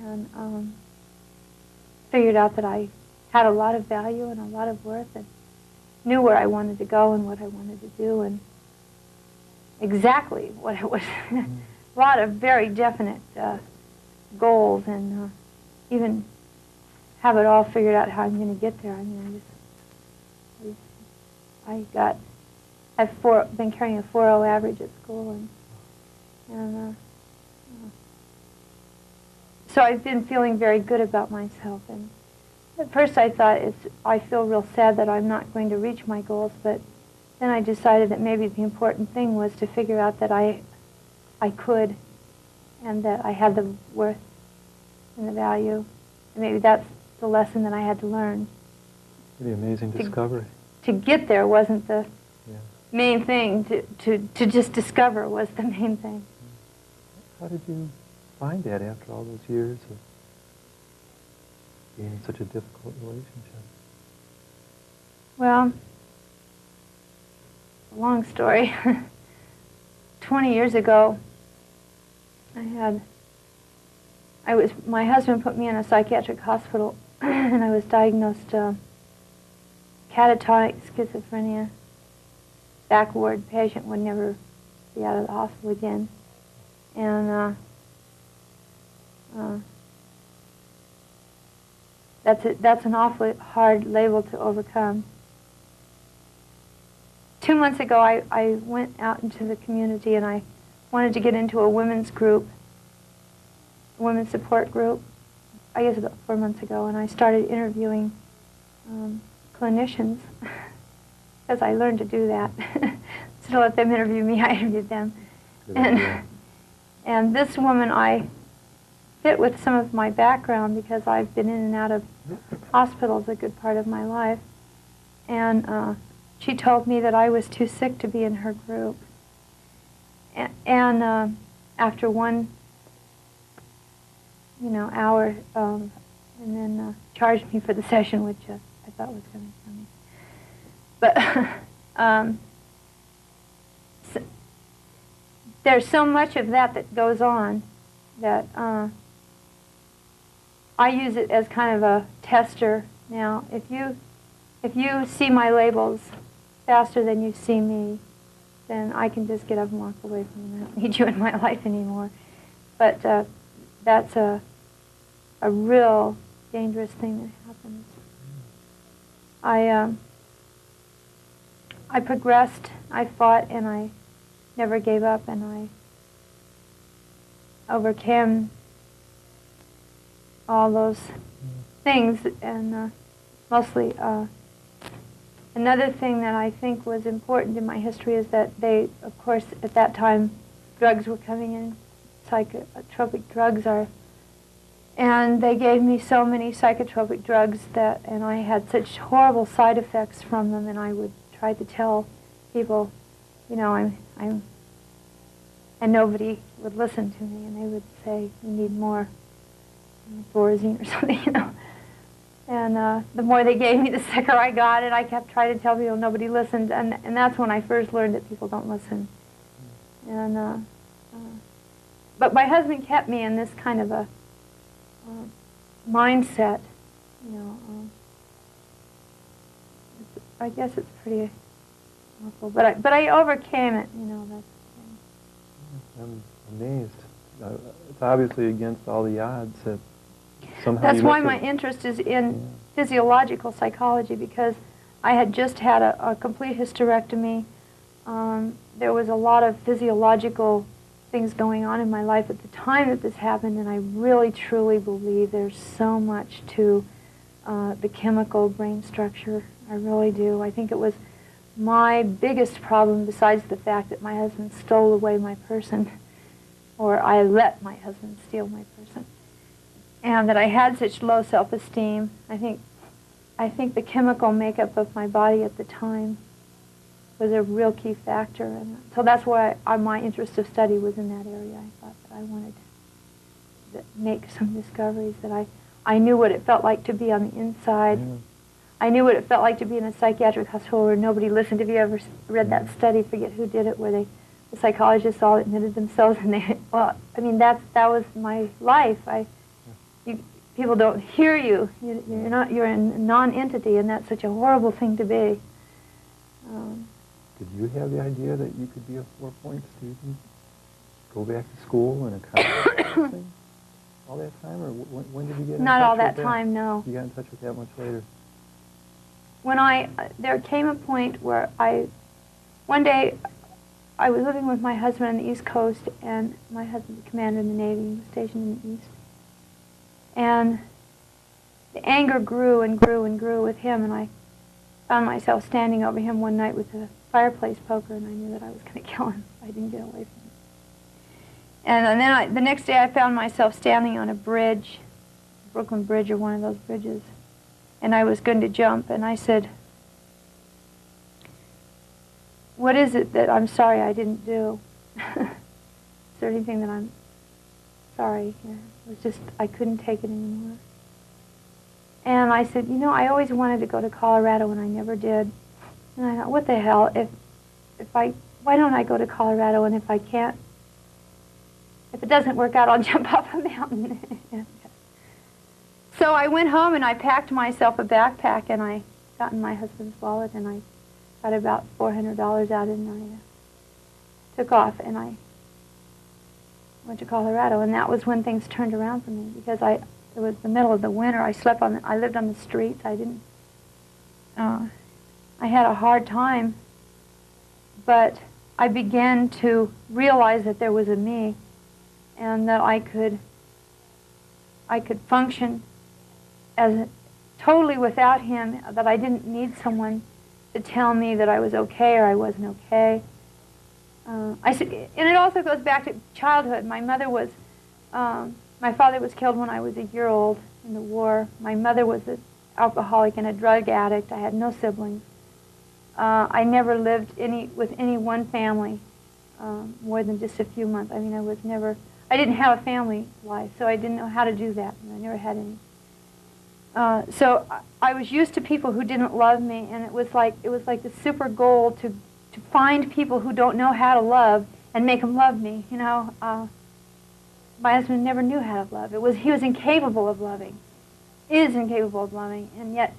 B: and figured out that I had a lot of value and a lot of worth and knew where I wanted to go and what I wanted to do and exactly what it was. A lot of very definite goals and even have it all figured out how I'm going to get there. I mean, I got I've been carrying a 4.0 average at school, and so I've been feeling very good about myself. And at first I thought I feel real sad that I'm not going to reach my goals, but then I decided that maybe the important thing was to figure out that I could, and that I had the worth and the value. And maybe that's the lesson that I had to learn.
C: Pretty amazing discovery.
B: To get there wasn't the main thing. To just discover was the main thing.
C: How did you find that after all those years of being in such a difficult relationship?
B: Well, long story. 20 years ago, my husband put me in a psychiatric hospital, and I was diagnosed catatonic schizophrenia. Back ward patient, would never be out of the hospital again. And that's an awfully hard label to overcome. 2 months ago, I went out into the community, and I wanted to get into a women's group, a women's support group, I guess about 4 months ago, and I started interviewing clinicians, because I learned to do that. Instead of let them interview me, I interviewed them. And this woman, I fit with some of my background because I've been in and out of hospitals a good part of my life. And she told me that I was too sick to be in her group. And after one, hour, and then charged me for the session, which I thought was going to kill me. But there's so much of that goes on that I use it as kind of a tester. Now, if you see my labels faster than you see me, then I can just get up and walk away from them. I don't need you in my life anymore. But that's a real dangerous thing that happens. I progressed, I fought, and I never gave up, and I overcame all those things, and mostly another thing that I think was important in my history is that they, of course, at that time, drugs were coming in, psychotropic drugs are, and they gave me so many psychotropic drugs and I had such horrible side effects from them, and I would try to tell people, I'm, and nobody would listen to me, and they would say, you need more Thorazine or something, And the more they gave me, the sicker I got, and I kept trying to tell people, nobody listened, and that's when I first learned that people don't listen. And but my husband kept me in this kind of a mindset, I guess it's pretty awful, but I overcame it, That's,
C: I'm amazed. It's obviously against all the odds that somehow
B: that's why my interest is in physiological psychology, because I had just had a complete hysterectomy. There was a lot of physiological things going on in my life at the time that this happened, and I really truly believe there's so much to the chemical brain structure. I really do. I think it was my biggest problem, besides the fact that my husband stole away my person, or I let my husband steal my person, and that I had such low self-esteem. I think the chemical makeup of my body at the time was a real key factor, and so that's why my interest of study was in that area. I thought that I wanted to make some discoveries, that I knew what it felt like to be on the inside. I knew what it felt like to be in a psychiatric hospital where nobody listened. If you ever read that study, forget who did it, where the psychologists all admitted themselves, and that was my life. People don't hear you. You're a non-entity, and that's such a horrible thing to be.
C: Did you have the idea that you could be a 4-point student, go back to school and accomplish all that time, or when did you get in touch with that?
B: Not all that time, no.
C: You got in touch with that much later.
B: There came a point where one day I was living with my husband on the East Coast, and my husband's a commander in the Navy, he was stationed in the East. And the anger grew and grew and grew with him, and I found myself standing over him one night with a fireplace poker, and I knew that I was going to kill him if I didn't get away from him. And then the next day I found myself standing on a bridge, Brooklyn Bridge or one of those bridges, and I was going to jump, and I said, "What is it that I'm sorry I didn't do? Is there anything that I'm sorry?" Yeah, it was just, I couldn't take it anymore. And I said, "You know, I always wanted to go to Colorado and I never did." And I thought, what the hell, why don't I go to Colorado, and if I can't, if it doesn't work out, I'll jump off a mountain. So I went home and I packed myself a backpack, and I got in my husband's wallet, and I got about $400 out, and I took off, and I went to Colorado. And that was when things turned around for me, because it was the middle of the winter. I lived on the streets. I had a hard time, but I began to realize that there was a me, and that I could function totally without him, that I didn't need someone to tell me that I was okay or I wasn't okay. And it also goes back to childhood. My father was killed when I was a year old in the war. My mother was an alcoholic and a drug addict. I had no siblings. I never lived with any one family more than just a few months. I mean, I didn't have a family life, so I didn't know how to do that, and I never had any. So I was used to people who didn't love me, and it was like the super goal to find people who don't know how to love and make them love me. You know, my husband never knew how to love. He was incapable of loving, is incapable of loving, and yet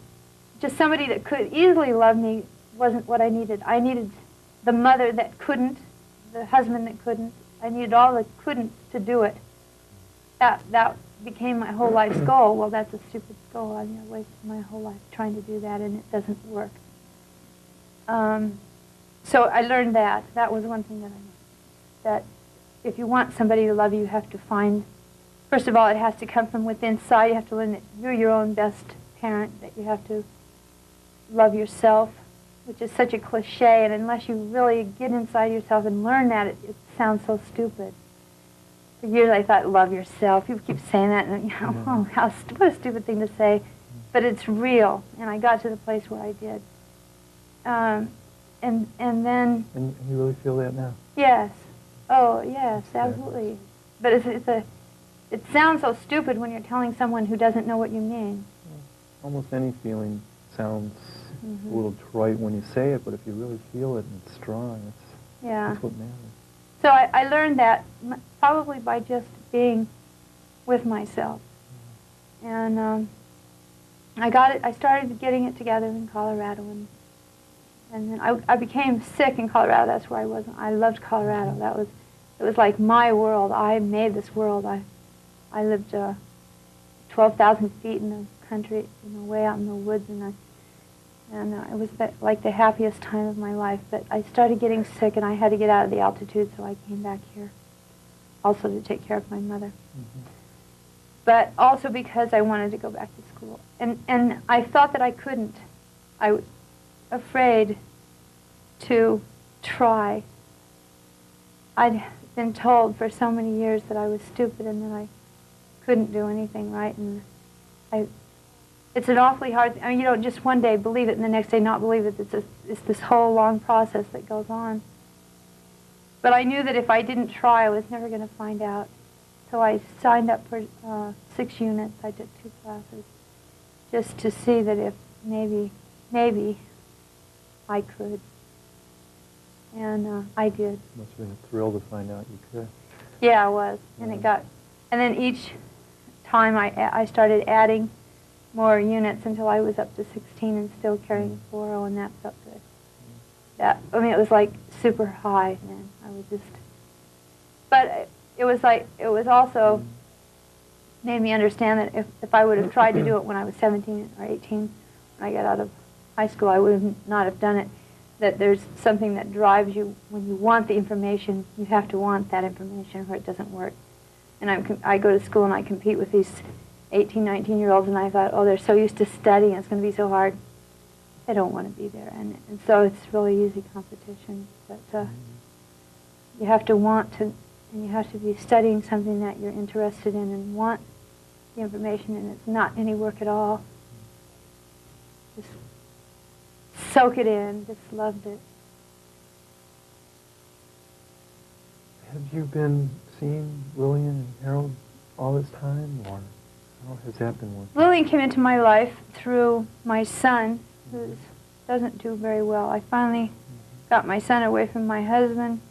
B: just somebody that could easily love me wasn't what I needed. I needed the mother that couldn't, the husband that couldn't. I needed all the couldn't to do it. That became my whole life's goal. Well, that's a stupid goal. I mean, I wasted my whole life trying to do that, and it doesn't work. So I learned that. That was one thing that I learned. That if you want somebody to love you, you have to find, first of all, it has to come from within inside. You have to learn that you're your own best parent, that you have to love yourself, which is such a cliche, and unless you really get inside yourself and learn that, it sounds so stupid. For years I thought, love yourself. People keep saying that, and you know, what a stupid thing to say. But it's real, and I got to the place where I did. And then...
C: And you really feel that now?
B: Yes. Oh, yes, absolutely. But it sounds so stupid when you're telling someone who doesn't know what you mean.
C: Almost any feeling sounds a little trite when you say it, but if you really feel it and it's strong, that's what matters.
B: So I learned that probably by just being with myself. And I started getting it together in Colorado, and then I became sick in Colorado. That's where I was. I loved Colorado. It was like my world. I made this world. I lived 12,000 feet in the country, way out in the woods, and it was like the happiest time of my life. But I started getting sick, and I had to get out of the altitude, so I came back here, also to take care of my mother. But also because I wanted to go back to school. And I thought that I couldn't. I was afraid to try. I'd been told for so many years that I was stupid and that I couldn't do anything right. And it's an awfully hard thing. I mean, you don't just one day believe it and the next day not believe it. It's this whole long process that goes on. But I knew that if I didn't try, I was never going to find out. So I signed up for 6 units. I took 2 classes just to see that if maybe I could. And I did.
C: Must have been a thrill to find out you could.
B: Yeah, it was. And and then each time I started adding more units until I was up to 16 and still carrying 4, and that felt good. It was like super high, man. I was just, but it was also made me understand that if I would have tried to do it when I was 17 or 18, when I got out of high school, I would not have done it. that there's something that drives you. When you want the information, you have to want that information or it doesn't work. And I go to school and I compete with these 18, 19-year-olds, and I thought, oh, they're so used to studying, it's going to be so hard. They don't want to be there. And so it's really easy competition. But you have to want to, and you have to be studying something that you're interested in and want the information, and it's not any work at all. Just soak it in, just loved it.
C: Have you been seeing Lillian and Harold all this time, or how has that been working?
B: Lillian came into my life through my son, who doesn't do very well. I finally got my son away from my husband,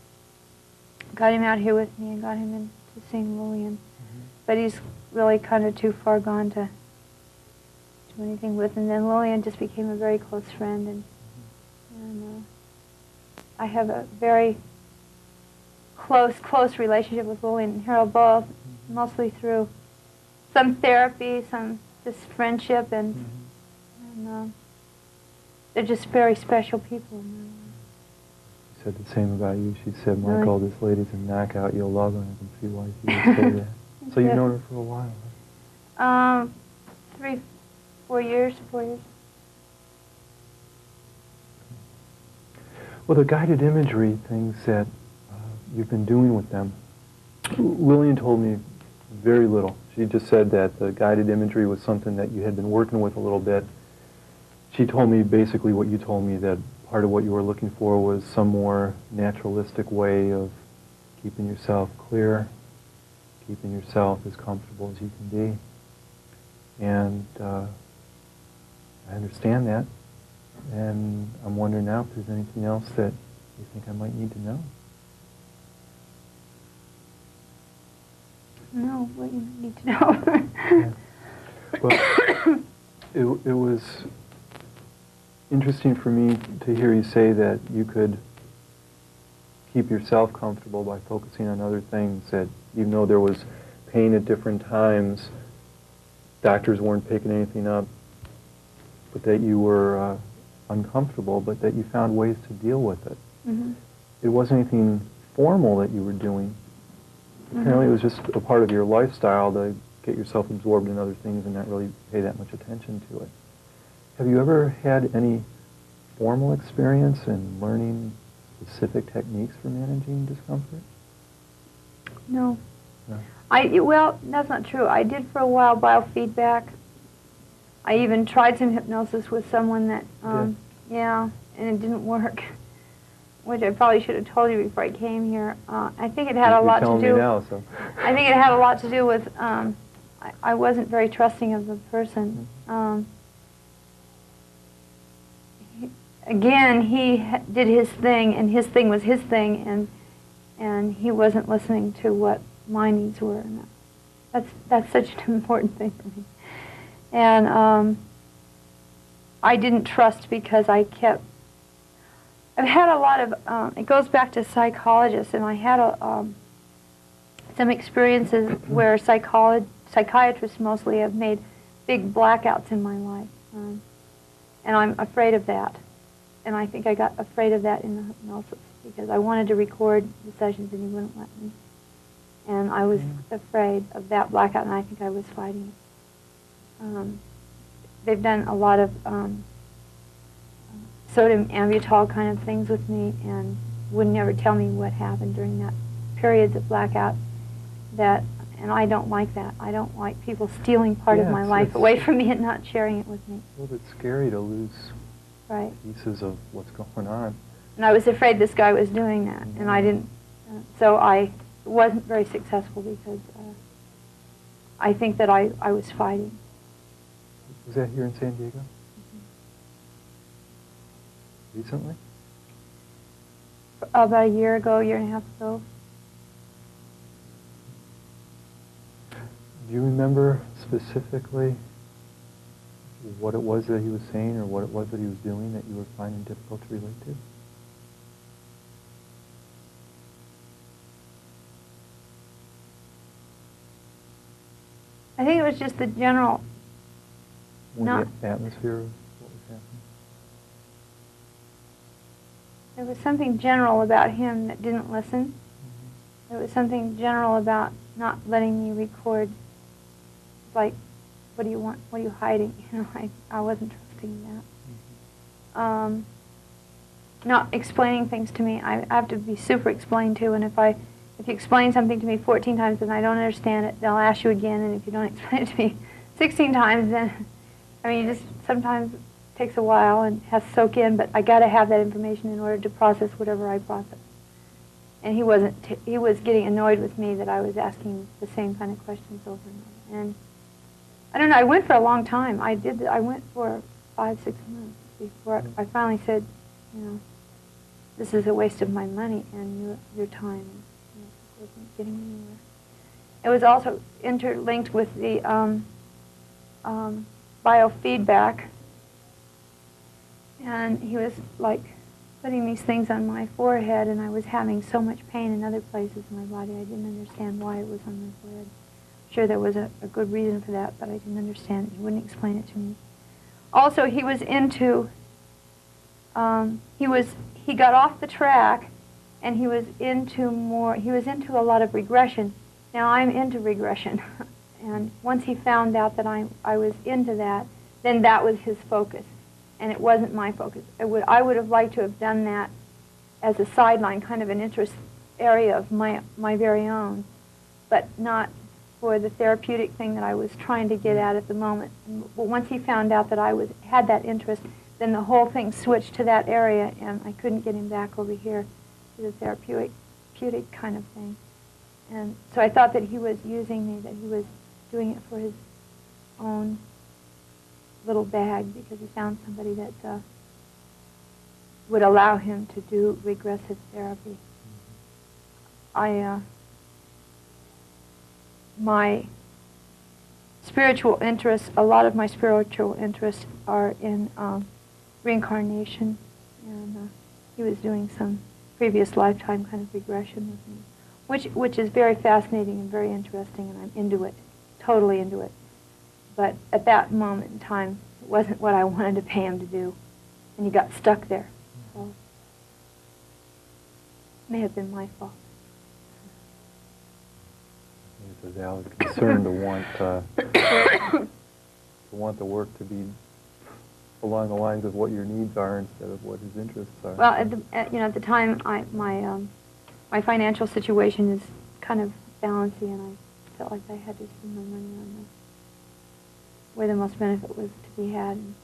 B: got him out here with me, and got him into seeing Lillian. But he's really kind of too far gone to do anything with. And then Lillian just became a very close friend, and I have a very close relationship with Lillian and Harold both, mostly through some therapy, some just friendship, and they're just very special people in my life.
C: She said the same about you. She said, Michael, this lady's a knockout. You'll love her. I can see why she would say that. So you've known her for a while, huh?
B: 4 years.
C: Well, the guided imagery things that you've been doing with them, Lillian told me very little. She just said that the guided imagery was something that you had been working with a little bit. She told me basically what you told me, that part of what you were looking for was some more naturalistic way of keeping yourself clear, keeping yourself as comfortable as you can be. And I understand that. And I'm wondering now if there's anything else that you think I might need to know.
B: No, what you need to know.
C: Yeah. Well, it was interesting for me to hear you say that you could keep yourself comfortable by focusing on other things, that even though there was pain at different times, doctors weren't picking anything up, but that you were uncomfortable, but that you found ways to deal with it. It wasn't anything formal that you were doing. Apparently it was just a part of your lifestyle to get yourself absorbed in other things and not really pay that much attention to it. Have you ever had any formal experience in learning specific techniques for managing discomfort?
B: No.
C: No.
B: Well, that's not true. I did for a while biofeedback. I even tried some hypnosis with someone that, yeah, and it didn't work, which I probably should have told you before I came here. I think it had a lot to do.
C: You're telling me now, so.
B: I think it had a lot to do with I wasn't very trusting of the person. Again, he did his thing, and his thing was his thing, and he wasn't listening to what my needs were. And that's such an important thing for me. And I didn't trust because I've had a lot of, it goes back to psychologists, and I had some experiences where psychiatrists mostly have made big blackouts in my life. And I'm afraid of that. And I think I got afraid of that in the hypnosis because I wanted to record the sessions and he wouldn't let me. And I was afraid of that blackout, and I think I was fighting it. They've done a lot of sodium ambutal kind of things with me and would never tell me what happened during that periods of blackout. And I don't like that. I don't like people stealing part of my life away from me and not sharing it with me.
C: A little bit scary to lose pieces of what's going on.
B: And I was afraid this guy was doing that, and I didn't. So I wasn't very successful because I think that I was fighting.
C: Was that here in San Diego? Recently?
B: About a year ago, year and a half ago.
C: Do you remember specifically what it was that he was saying or what it was that he was doing that you were finding difficult to relate to?
B: I think it was just the general...
C: The atmosphere of what was happening?
B: There was something general about him that didn't listen. There was something general about not letting me record. Like, what do you want? What are you hiding? You know, I wasn't trusting that. Not explaining things to me. I have to be super explained to, and if you explain something to me 14 times and I don't understand it, they'll ask you again, and if you don't explain it to me 16 times, then, I mean, it just sometimes takes a while and has to soak in, but I got to have that information in order to process whatever I process. And he was getting annoyed with me that I was asking the same kind of questions over and over. And I don't know, I went for a long time. I went for 5, 6 months before I finally said, you know, this is a waste of my money and your time. It wasn't getting anywhere. It was also interlinked with the biofeedback. And he was like putting these things on my forehead, and I was having so much pain in other places in my body. I didn't understand why it was on my forehead. Sure, there was a good reason for that, but I didn't understand it. He wouldn't explain it to me. Also, he was into, he got off the track, and he was into a lot of regression. Now, I'm into regression, and once he found out that I was into that, then that was his focus, and it wasn't my focus. I would have liked to have done that as a sideline, kind of an interest area of my very own, but not for the therapeutic thing that I was trying to get at the moment. But once he found out that I had that interest, then the whole thing switched to that area, and I couldn't get him back over here to the therapeutic kind of thing. And so I thought that he was using me, that he was doing it for his own little bag because he found somebody that would allow him to do regressive therapy. My spiritual interests, a lot of my spiritual interests are in reincarnation, and he was doing some previous lifetime kind of regression with me, which is very fascinating and very interesting, and I'm into it, totally into it. But at that moment in time, it wasn't what I wanted to pay him to do, and he got stuck there. So it may have been my fault.
C: It's a valid concern to want the work to be along the lines of what your needs are instead of what his interests are.
B: Well, at the time, my financial situation is kind of balancy, and I felt like I had to spend my money on where the most benefit was to be had. And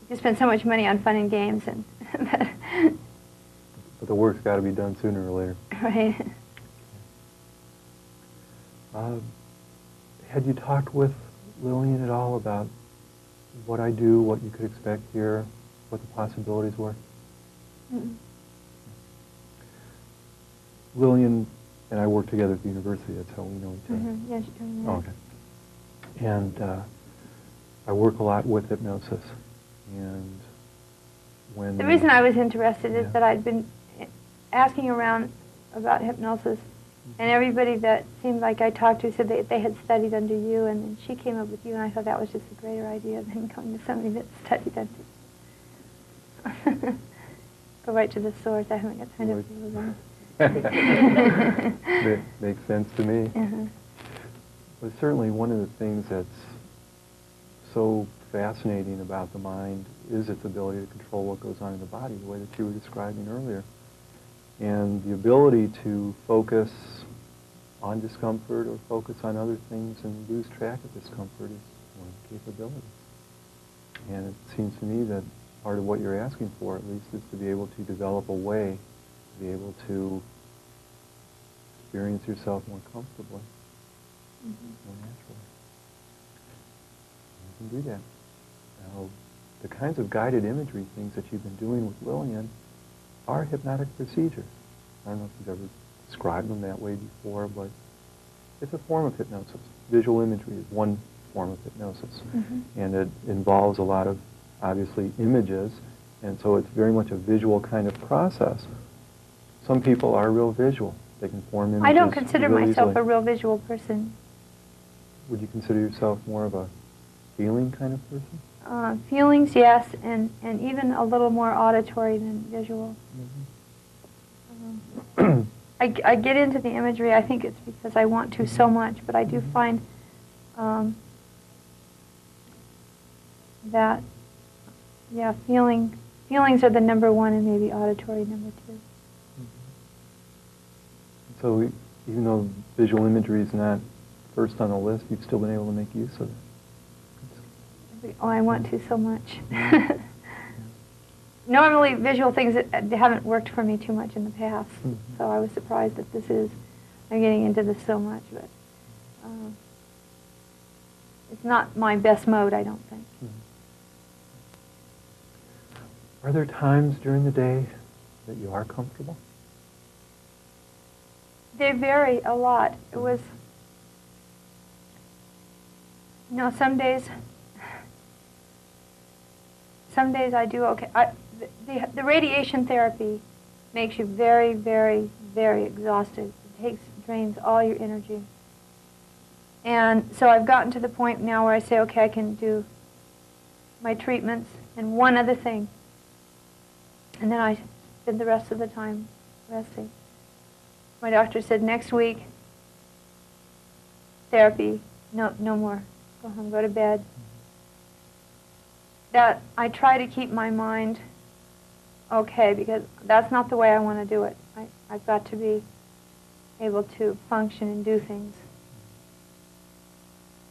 B: you can spend so much money on fun and games, and
C: but the work's got to be done sooner or later.
B: Right.
C: Had you talked with Lillian at all about what I do, what you could expect here, what the possibilities were?
B: Mm-mm.
C: Lillian and I work together at the university. That's how we know each other.
B: Mm-hmm. Yes, you're doing that.
C: Oh, okay. And I work a lot with hypnosis. And when
B: the reason I was interested is that I'd been asking around about hypnosis, and everybody that seemed like I talked to said they had studied under you, and then she came up with you, and I thought that was just a greater idea than going to somebody that studied under you. Go right to the source. I haven't got time to feel
C: that makes sense to me.
B: Uh-huh.
C: But certainly one of the things that's so fascinating about the mind is its ability to control what goes on in the body, the way that you were describing earlier. And the ability to focus on discomfort or focus on other things and lose track of discomfort is one of the capabilities. And it seems to me that part of what you're asking for, at least, is to be able to develop a way to be able to experience yourself more comfortably, more naturally. You can do that. Now, the kinds of guided imagery things that you've been doing with Lillian are hypnotic procedures. I don't know if you've ever described them that way before, but it's a form of hypnosis. Visual imagery is one form of hypnosis. And it involves a lot of, obviously, images, and so it's very much a visual kind of process. Some people are real visual. They can form images.
B: I don't consider
C: real
B: myself
C: easily.
B: a real visual person.
C: Would you consider yourself more of a feeling kind of person?
B: Feelings, yes, and even a little more auditory than visual. I get into the imagery. I think it's because I want to so much, but I do find that, yeah, feelings are the number one, and maybe auditory number two.
C: So even though visual imagery is not first on the list, you've still been able to make use of it.
B: Oh, I want to so much. Normally, visual things they haven't worked for me too much in the past, so I was surprised that I'm getting into this so much, but it's not my best mode, I don't think.
C: Are there times during the day that you are comfortable?
B: They vary a lot. It was, some days I do okay. The radiation therapy makes you very, very, very exhausted. It drains all your energy. And so I've gotten to the point now where I say, okay, I can do my treatments and one other thing. And then I spend the rest of the time resting. My doctor said, next week, therapy, no more. Go home, go to bed. That I try to keep my mind okay, because that's not the way I want to do it. I've got to be able to function and do things.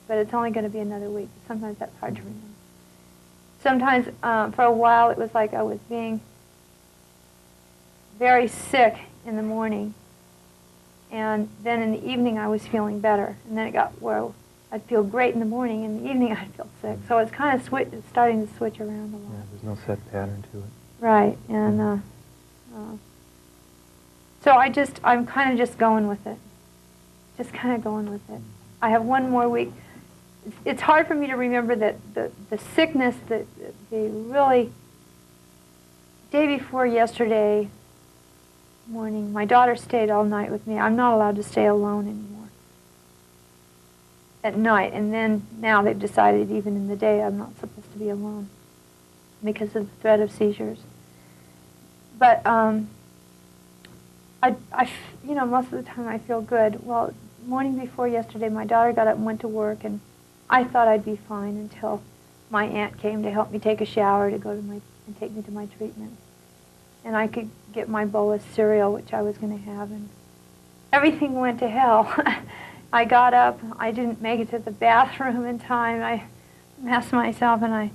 B: But it's only going to be another week. Sometimes that's hard to remember. Sometimes, for a while, it was like I was being very sick in the morning, and then in the evening I was feeling better. And then it got where I'd feel great in the morning, and in the evening I'd feel sick. So it's kind of starting to switch around a lot.
C: Yeah, there's no set pattern to it.
B: Right, and so I'm kind of just going with it. Just kind of going with it. I have one more week. It's hard for me to remember that the sickness, the really, day before yesterday morning, my daughter stayed all night with me. I'm not allowed to stay alone anymore at night. And then now they've decided even in the day I'm not supposed to be alone because of the threat of seizures. But most of the time I feel good. Well, morning before yesterday, my daughter got up and went to work, and I thought I'd be fine until my aunt came to help me take a shower to and take me to my treatment. And I could get my bowl of cereal, which I was going to have, and everything went to hell. I got up, I didn't make it to the bathroom in time. I messed myself, and I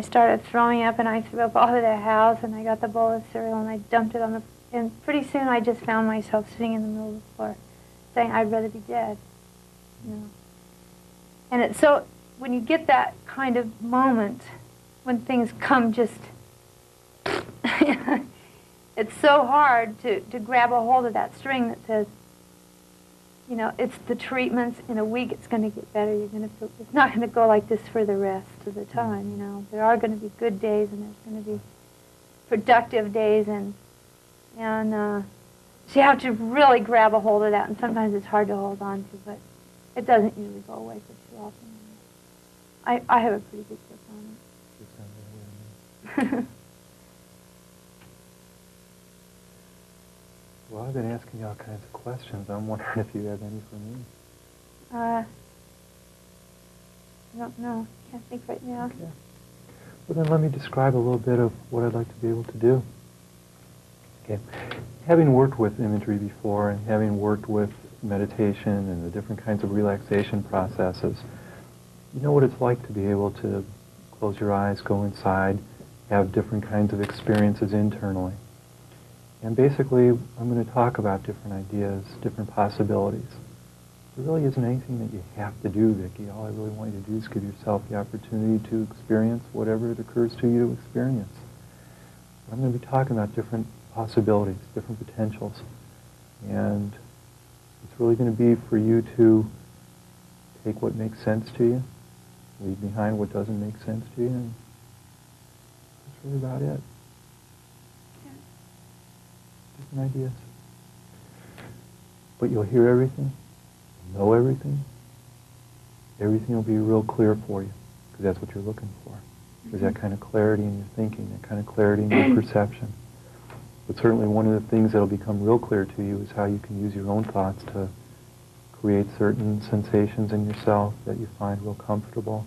B: started throwing up, and I threw up all over the house, and I got the bowl of cereal, and I dumped it on the, and pretty soon I just found myself sitting in the middle of the floor saying, I'd rather be dead, And it's so, when you get that kind of moment, when things come just, it's so hard to grab a hold of that string that says, it's the treatments. In a week it's going to get better. It's not going to go like this for the rest of the time. There are going to be good days, and there's going to be productive days, and so you have to really grab a hold of that, and sometimes it's hard to hold on to, but it doesn't usually go away for too often. I have a pretty good grip on it.
C: Well, I've been asking you all kinds of questions. I'm wondering if you have any for me.
B: I don't know. Can't think right now.
C: Okay. Well, then let me describe a little bit of what I'd like to be able to do. Okay. Having worked with imagery before, and having worked with meditation and the different kinds of relaxation processes, you know what it's like to be able to close your eyes, go inside, have different kinds of experiences internally. And basically, I'm going to talk about different ideas, different possibilities. There really isn't anything that you have to do, Vicki. All I really want you to do is give yourself the opportunity to experience whatever it occurs to you to experience. But I'm going to be talking about different possibilities, different potentials. And it's really going to be for you to take what makes sense to you, leave behind what doesn't make sense to you, and that's really about it. Different ideas. But you'll hear everything, you'll know everything. Everything will be real clear for you, because that's what you're looking for. Is that kind of clarity in your thinking, that kind of clarity in your perception. But certainly one of the things that will become real clear to you is how you can use your own thoughts to create certain sensations in yourself that you find real comfortable,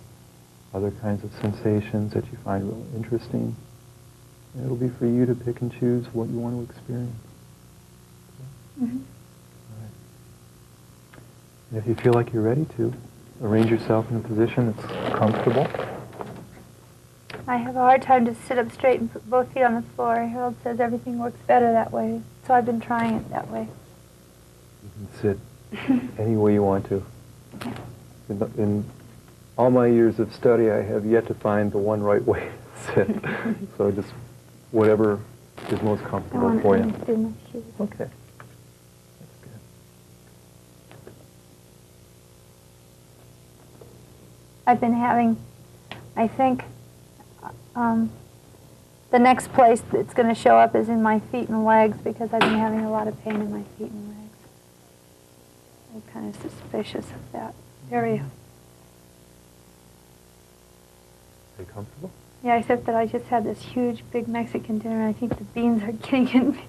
C: other kinds of sensations that you find real interesting. And it'll be for you to pick and choose what you want to experience.
B: Mm-hmm.
C: Right. And if you feel like you're ready to, arrange yourself in a position that's comfortable.
B: I have a hard time to sit up straight and put both feet on the floor. Harold says everything works better that way, so I've been trying it that way.
C: You can sit any way you want to. In all my years of study, I have yet to find the one right way to sit. So just whatever is most comfortable for you.
B: Do my shoes.
C: Okay. That's good.
B: I've been having, I think, the next place that's going to show up is in my feet and legs because I've been having a lot of pain in my feet and legs. I'm kind of suspicious of that area.
C: Are you comfortable?
B: Yeah, except that I just had this huge, big Mexican dinner, and I think the beans are getting in me.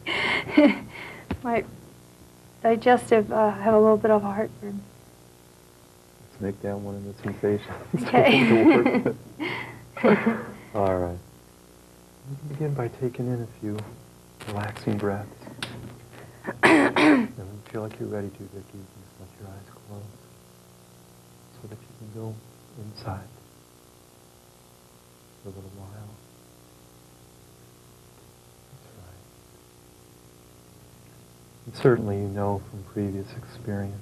B: My digestive, have a little bit of heartburn.
C: Let's make that one of the sensations.
B: Okay.
C: to work with. All right. You can begin by taking in a few relaxing breaths. And when you feel like you're ready to, Vicki, you can just let your eyes close so that you can go inside for a little while. That's right. And certainly you know from previous experience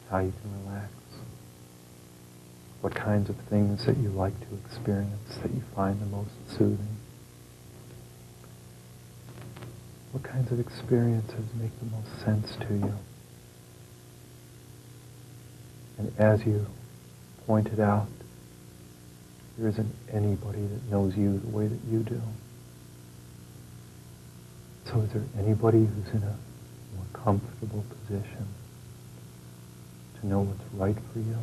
C: how you can relax, what kinds of things that you like to experience that you find the most soothing, what kinds of experiences make the most sense to you. And as you pointed out, there isn't anybody that knows you the way that you do. So is there anybody who's in a more comfortable position to know what's right for you,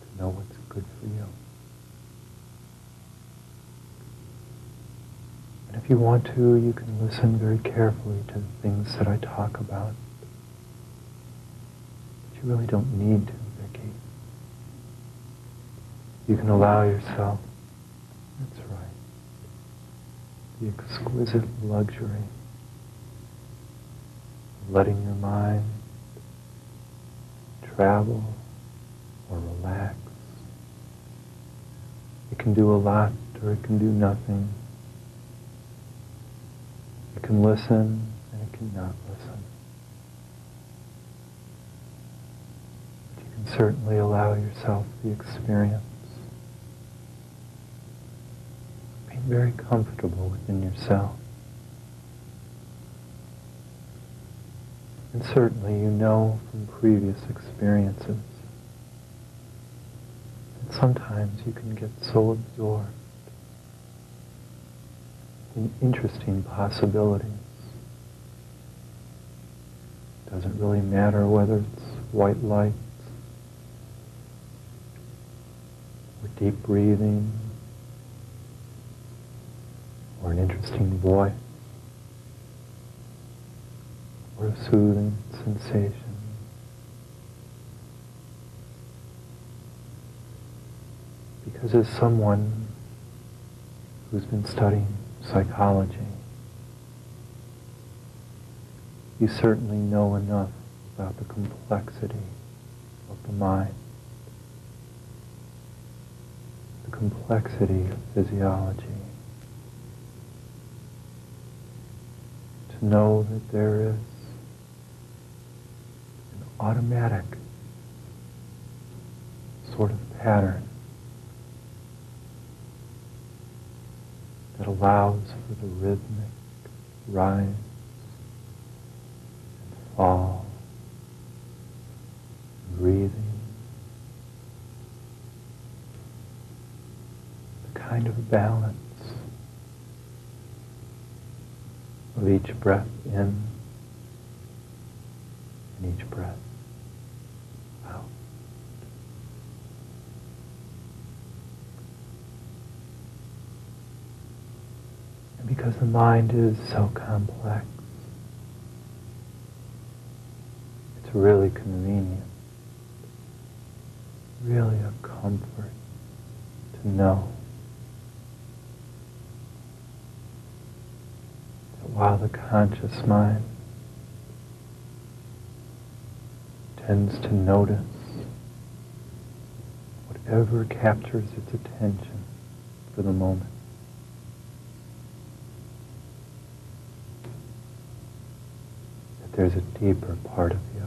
C: to know what's good for you? And if you want to, you can listen very carefully to the things that I talk about. But you really don't need to, Vicki. You can allow yourself, that's right, the exquisite luxury of letting your mind travel or relax. It can do a lot or it can do nothing. It can listen and it can not listen. But you can certainly allow yourself the experience of being very comfortable within yourself. And certainly you know from previous experiences that sometimes you can get so absorbed in interesting possibilities. It doesn't really matter whether it's white lights or deep breathing or an interesting voice or a soothing sensation. Because as someone who's been studying psychology, you certainly know enough about the complexity of the mind, the complexity of physiology, to know that there is an automatic sort of pattern that allows for the rhythmic rise and fall, breathing, the kind of balance of each breath in and each breath out. Because the mind is so complex. It's really convenient, really a comfort to know that while the conscious mind tends to notice whatever captures its attention for the moment, that there's a deeper part of you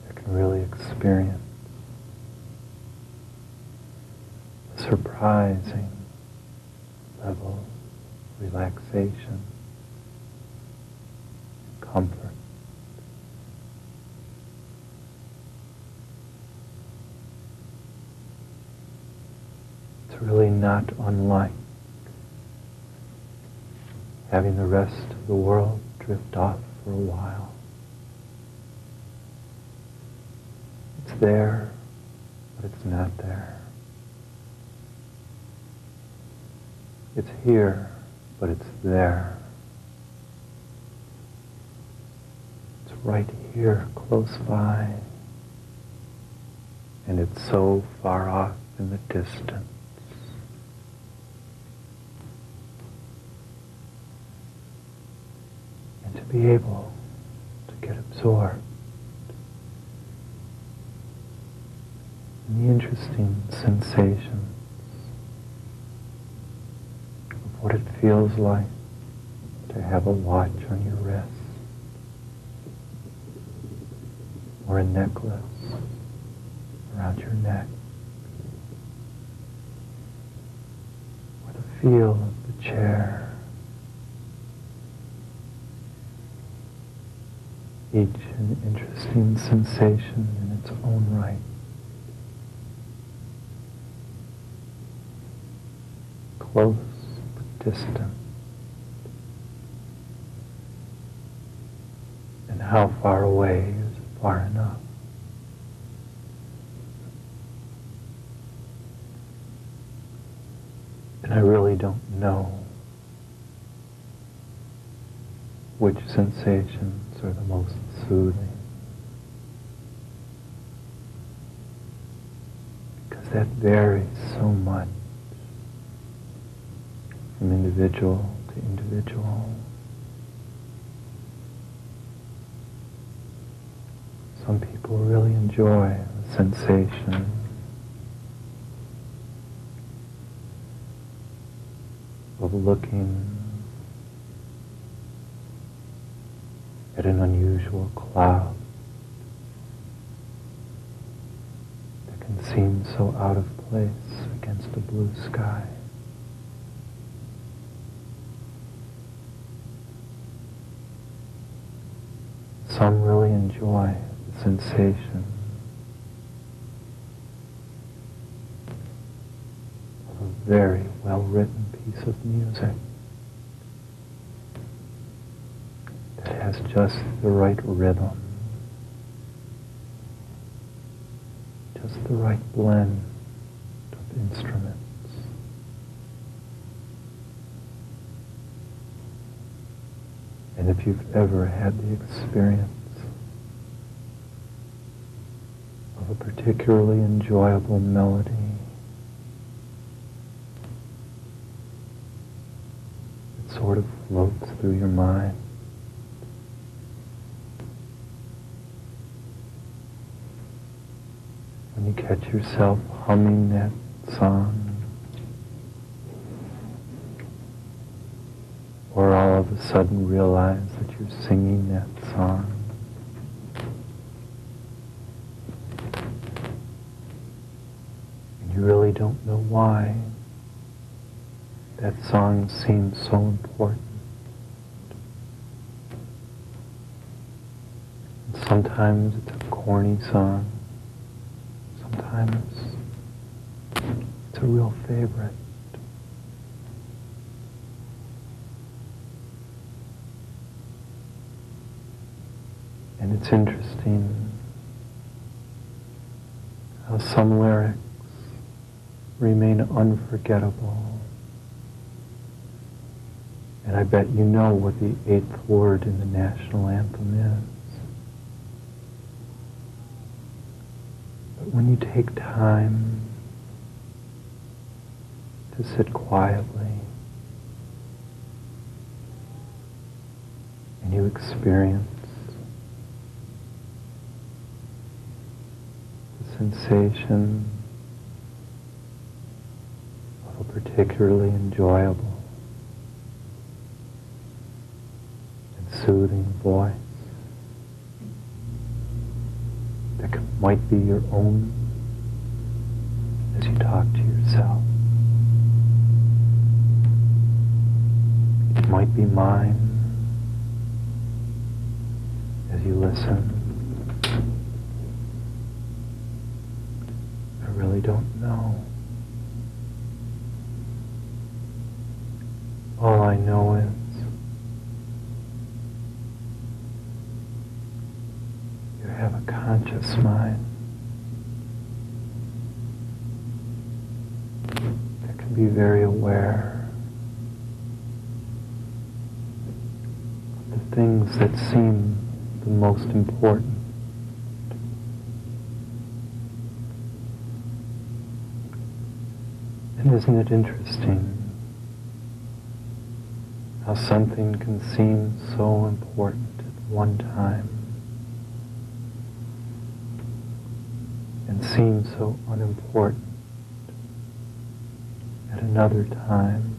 C: that can really experience a surprising level of relaxation, comfort. It's really not unlike having the rest of the world drift off for a while. It's there, but it's not there. It's here, but it's there. It's right here, close by, and it's so far off in the distance. And to be able to get absorbed in the interesting sensations of what it feels like to have a watch on your wrist, or a necklace around your neck, or the feel of the chair. Each an interesting sensation in its own right. Close but distant. And how far away is far enough? And I really don't know which sensations are the most soothing, because that varies so much from individual to individual. Some people really enjoy the sensation of looking at an unusual cloud that can seem so out of place against a blue sky. Some really enjoy the sensation of a very well-written piece of music that has just the right rhythm, just the right blend of instruments. And if you've ever had the experience of a particularly enjoyable melody, it sort of floats through your mind, when you catch yourself humming that song, or all of a sudden realize that you're singing that song, and you really don't know why that song seems so important. And sometimes it's a corny song, sometimes it's a real favorite. And it's interesting how some lyrics remain unforgettable. And I bet you know what the 8th word in the national anthem is. But when you take time to sit quietly and you experience the sensation of a particularly enjoyable and soothing voice that might be your own as you talk to yourself. It might be mine as you listen. I really don't know. All I know is you have a conscious mind that can be very aware of the things that seem the most important. And isn't it interesting how something can seem so important at one time and seem so unimportant at another time?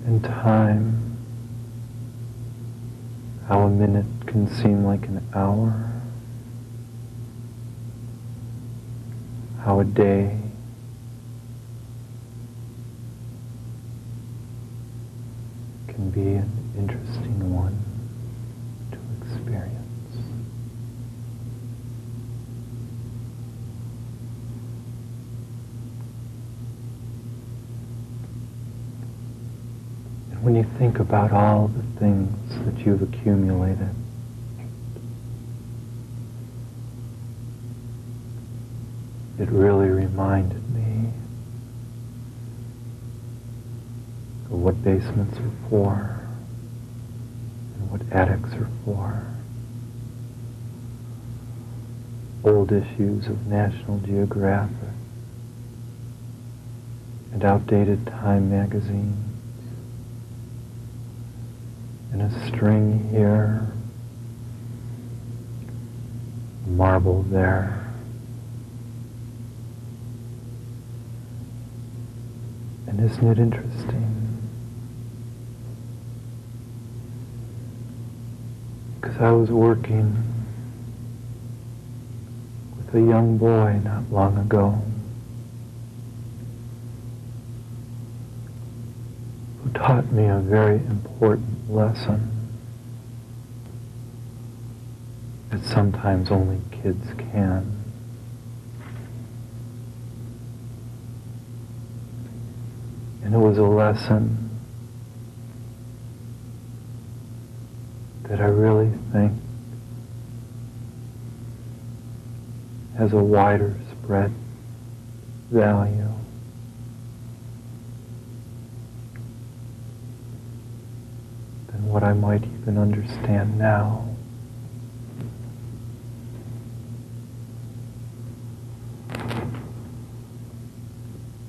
C: And time, how a minute can seem like an hour, how a day can be an interesting one to experience. And when you think about all the things that you've accumulated, it really reminded me of what basements are for and what attics are for. Old issues of National Geographic and outdated Time magazines, and a string here, a marble there. And isn't it interesting? Because I was working with a young boy not long ago who taught me a very important lesson that sometimes only kids can. And it was a lesson that I really think has a wider spread value than what I might even understand now.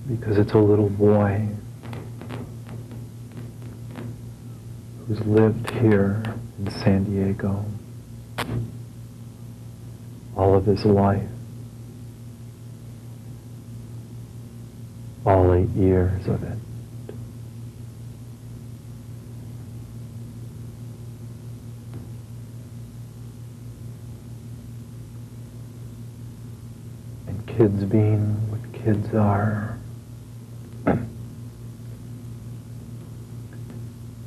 C: Because it's a little boy who's lived here in San Diego all of his life, all 8 years of it. And kids being what kids are,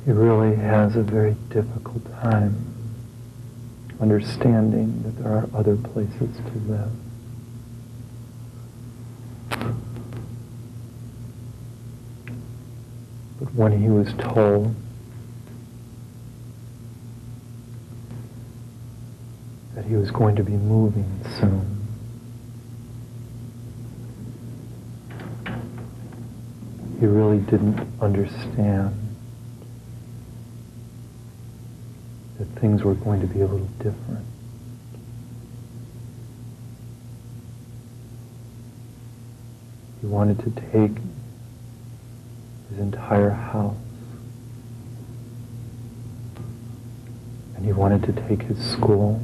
C: he really has a very difficult time understanding that there are other places to live. But when he was told that he was going to be moving soon, he really didn't understand that things were going to be a little different. He wanted to take his entire house, and he wanted to take his school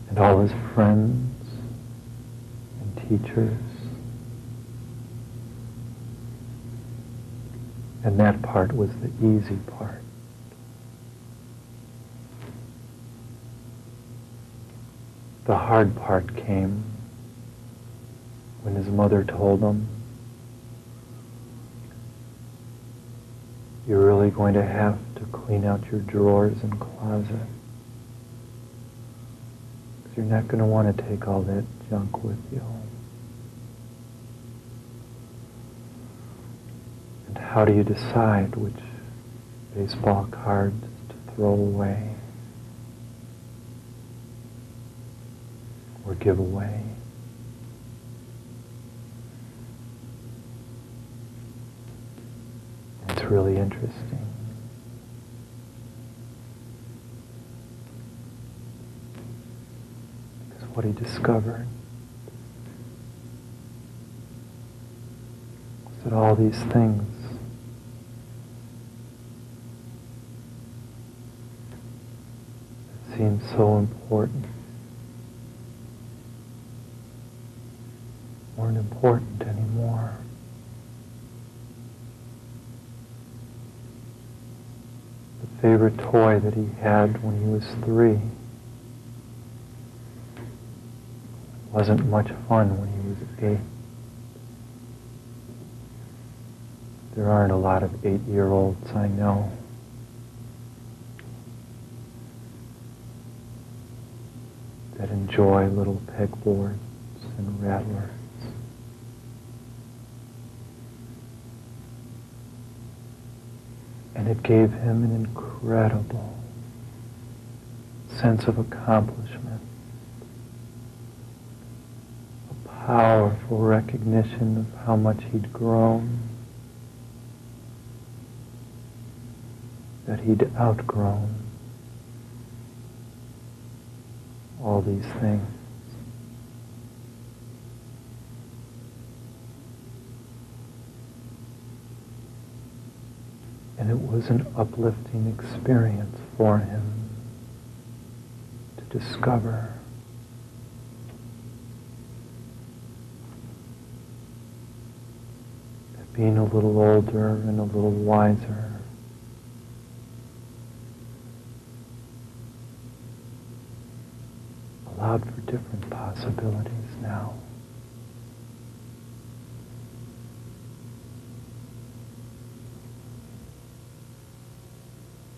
C: and all his friends and teachers, and that part was the easy part. The hard part came when his mother told him, "You're really going to have to clean out your drawers and closet, because you're not going to want to take all that junk with you. And how do you decide which baseball cards to throw away or give away?" It's really interesting. Because what he discovered was that all these things that seemed so important weren't important anymore. The favorite toy that he had when he was 3 wasn't much fun when he was 8. There aren't a lot of 8-year-olds I know. That enjoy little pegboards and rattlers. And it gave him an incredible sense of accomplishment, a powerful recognition of how much he'd grown, that he'd outgrown all these things. And it was an uplifting experience for him to discover that being a little older and a little wiser allowed for different possibilities now.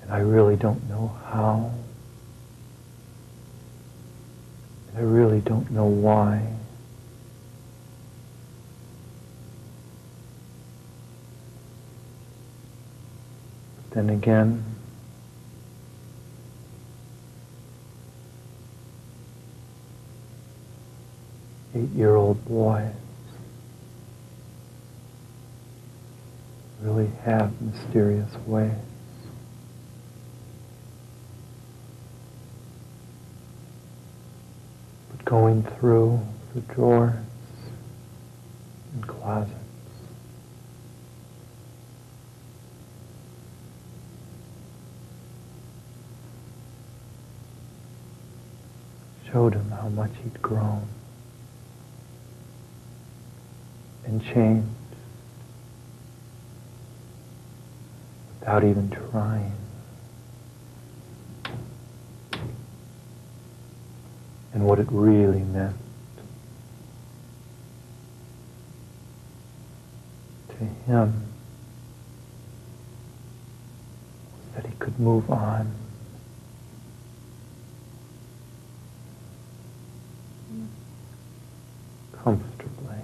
C: I really don't know how, and I really don't know why. But then again, eight-year-old boys really have mysterious ways. Going through the drawers and closets showed him how much he'd grown and changed without even trying. And what it really meant to him was that he could move on. Comfortably.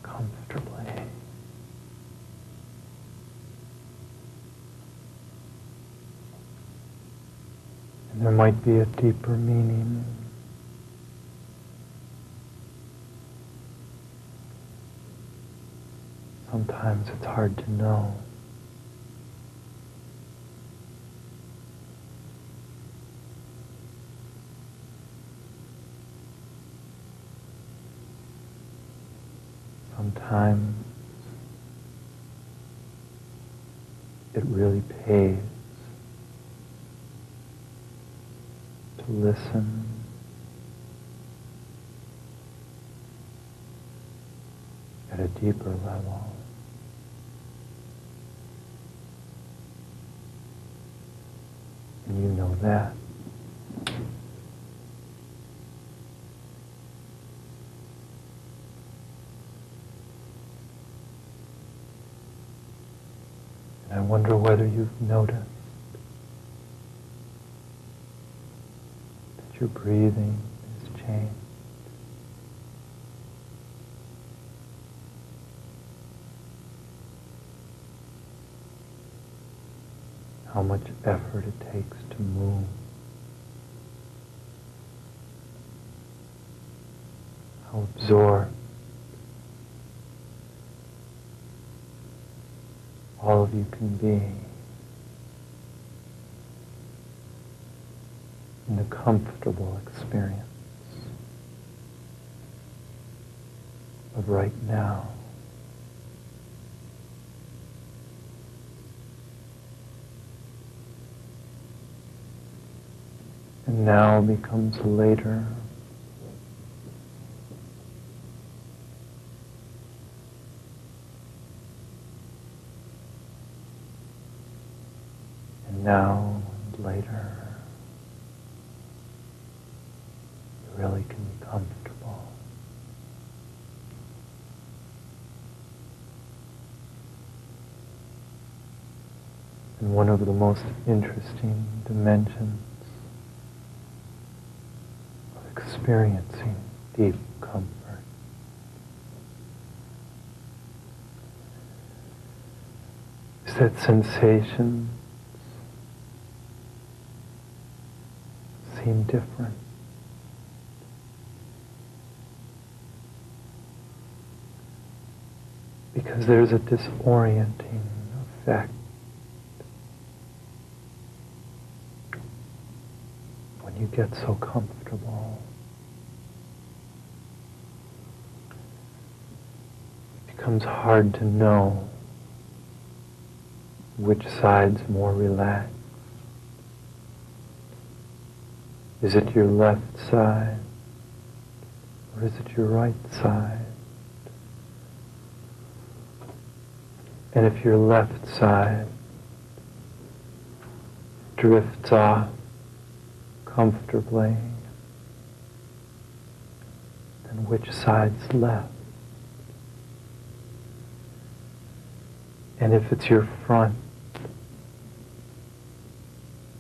C: Comfortably. There might be a deeper meaning. Sometimes it's hard to know. Sometimes it really pays to listen at a deeper level. And you know that. And I wonder whether you've noticed that your breathing has changed. How much effort it takes to move. How absorbed all of you can be in the comfortable experience of right now. And now becomes later. And now and later. You really can be comfortable. And one of the most interesting dimensions experiencing deep comfort is that sensations seem different. Because there's a disorienting effect when you get so comfortable. It becomes hard to know which side's more relaxed. Is it your left side or is it your right side? And if your left side drifts off comfortably, then which side's left? And if it's your front,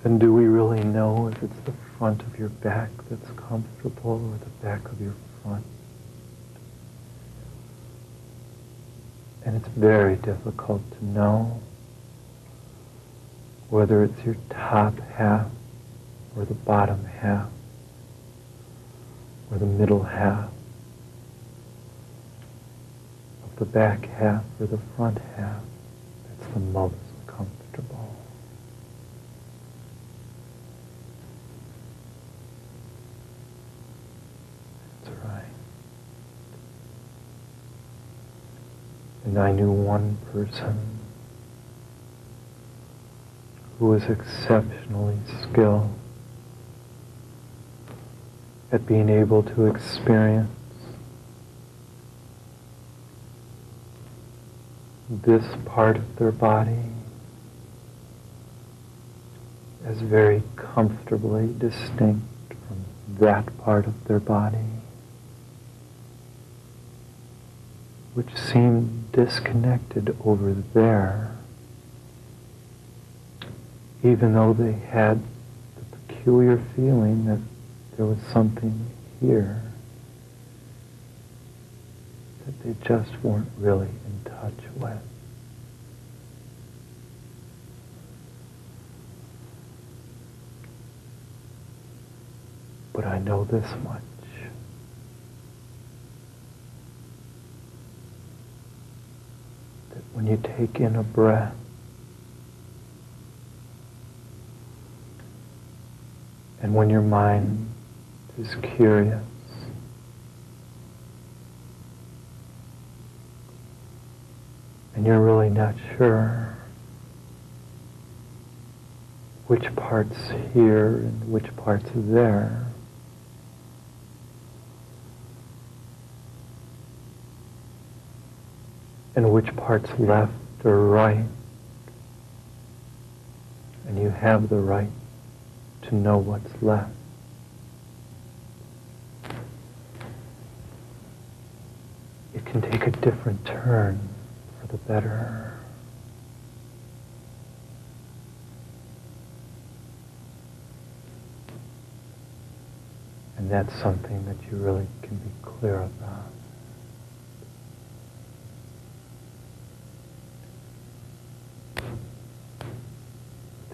C: then do we really know if it's the front of your back that's comfortable or the back of your front? And it's very difficult to know whether it's your top half or the bottom half or the middle half of the back half or the front half that's the most comfortable. That's right. And I knew one person who was exceptionally skilled at being able to experience this part of their body as very comfortably distinct from that part of their body, which seemed disconnected over there, even though they had the peculiar feeling that there was something here that they just weren't really in touch with. But I know this much. That when you take in a breath, and when your mind is curious, and you're really not sure which part's here and which part's there, and which part's left or right, and you have the right to know what's left. It can take a different turn for the better. And that's something that you really can be clear about.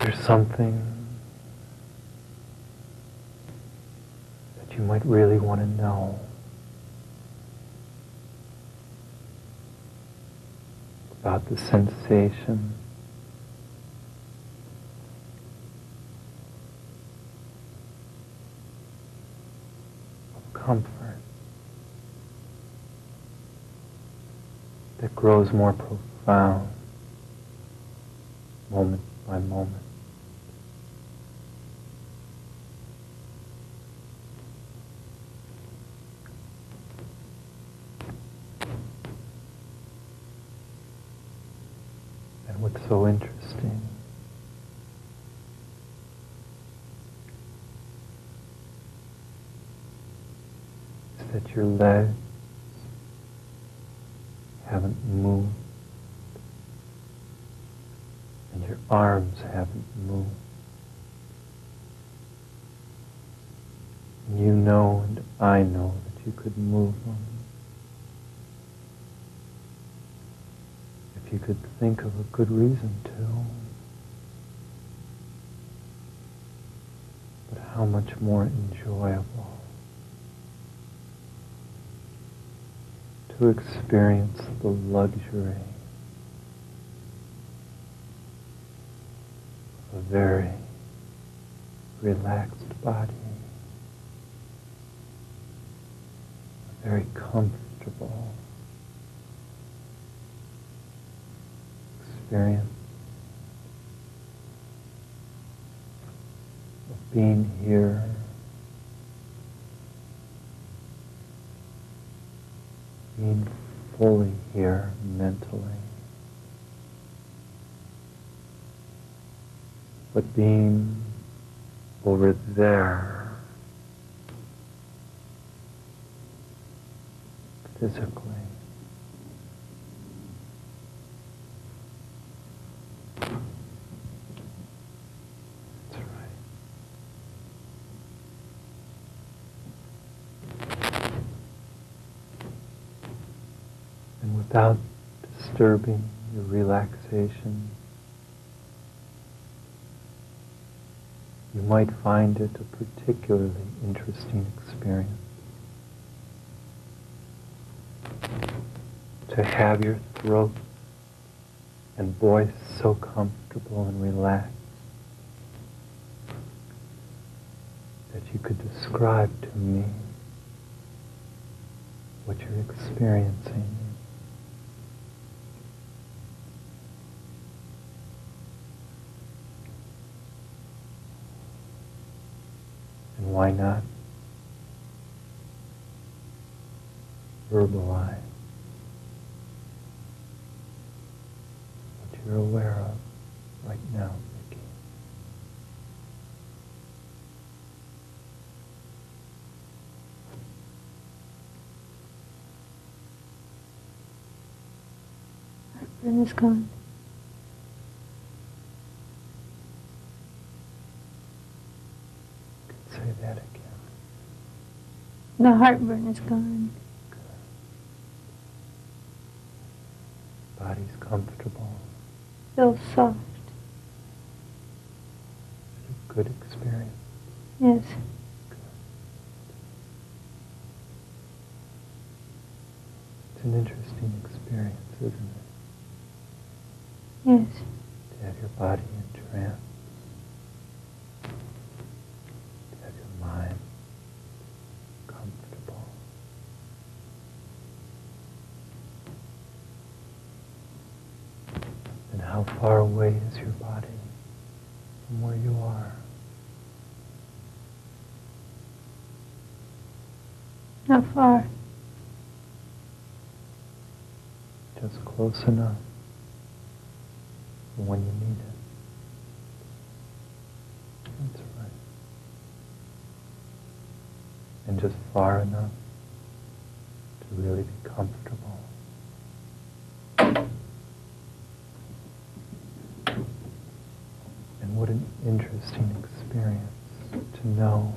C: There's something that you might really want to know about the sensation of comfort that grows more profound moment by moment. What's so interesting is that your legs haven't moved and your arms haven't moved. And you know and I know that you could move them. If you could think of a good reason to. But how much more enjoyable to experience the luxury of a very relaxed body, a very comfortable experience of being here, being fully here mentally, but being over there physically. Without disturbing your relaxation, you might find it a particularly interesting experience to have your throat and voice so comfortable and relaxed that you could describe to me what you're experiencing. And why not verbalize what you're aware of right now, Vicki?
B: Heartburn is gone.
C: Say that again.
B: The heartburn is gone.
C: Body's comfortable.
B: Feels soft.
C: Good experience.
B: Yes. Yes.
C: To have your body in trance. To have your mind comfortable. And how far away is your body from where you are?
B: Not far.
C: Just close enough for when you need it. That's right. And just far enough to really be comfortable. And what an interesting experience to know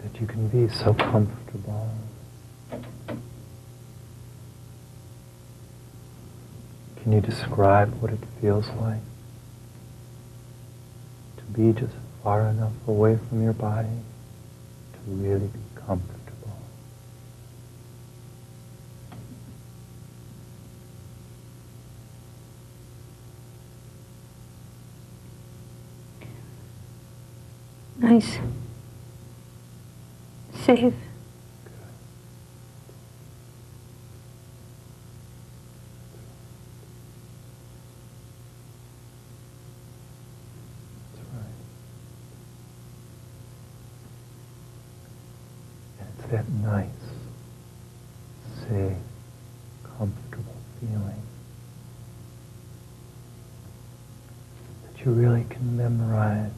C: that you can be so comfortable. Can you describe what it feels like to be just far enough away from your body to really be comfortable?
B: Nice. Safe.
C: That nice, safe, comfortable feeling that you really can memorize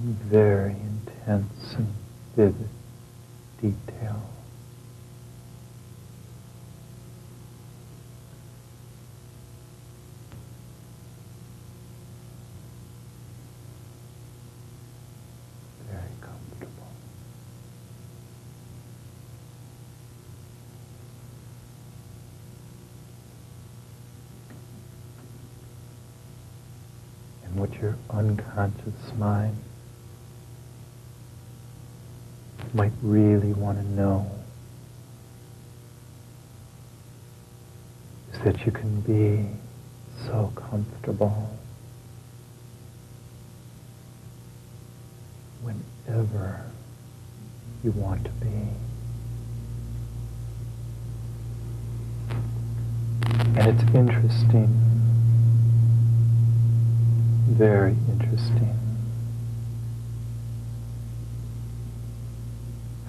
C: in very intense and vivid detail. What your unconscious mind might really want to know is that you can be so comfortable whenever you want to be. And it's interesting, very interesting,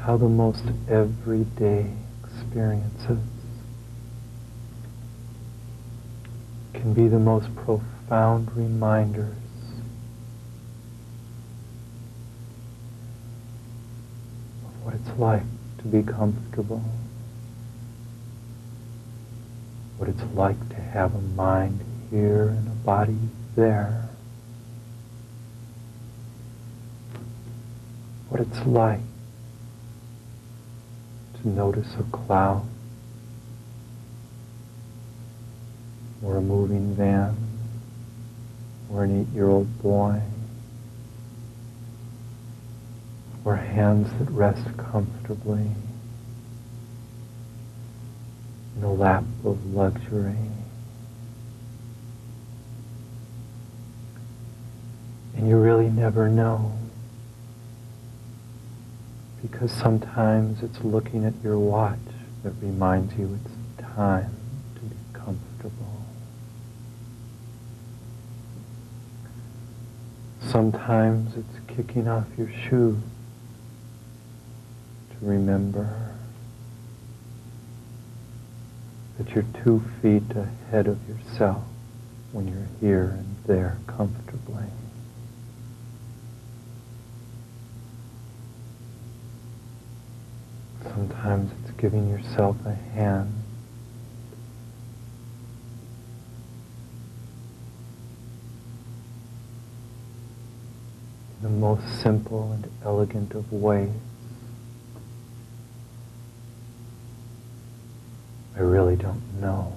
C: how the most everyday experiences can be the most profound reminders of what it's like to be comfortable, what it's like to have a mind here and a body there. What it's like to notice a cloud or a moving van or an 8-year-old boy or hands that rest comfortably in a lap of luxury. And you really never know, because sometimes it's looking at your watch that reminds you it's time to be comfortable. Sometimes it's kicking off your shoes to remember that you're 2 feet ahead of yourself when you're here and there comfortably. Sometimes it's giving yourself a hand in the most simple and elegant of ways. I really don't know.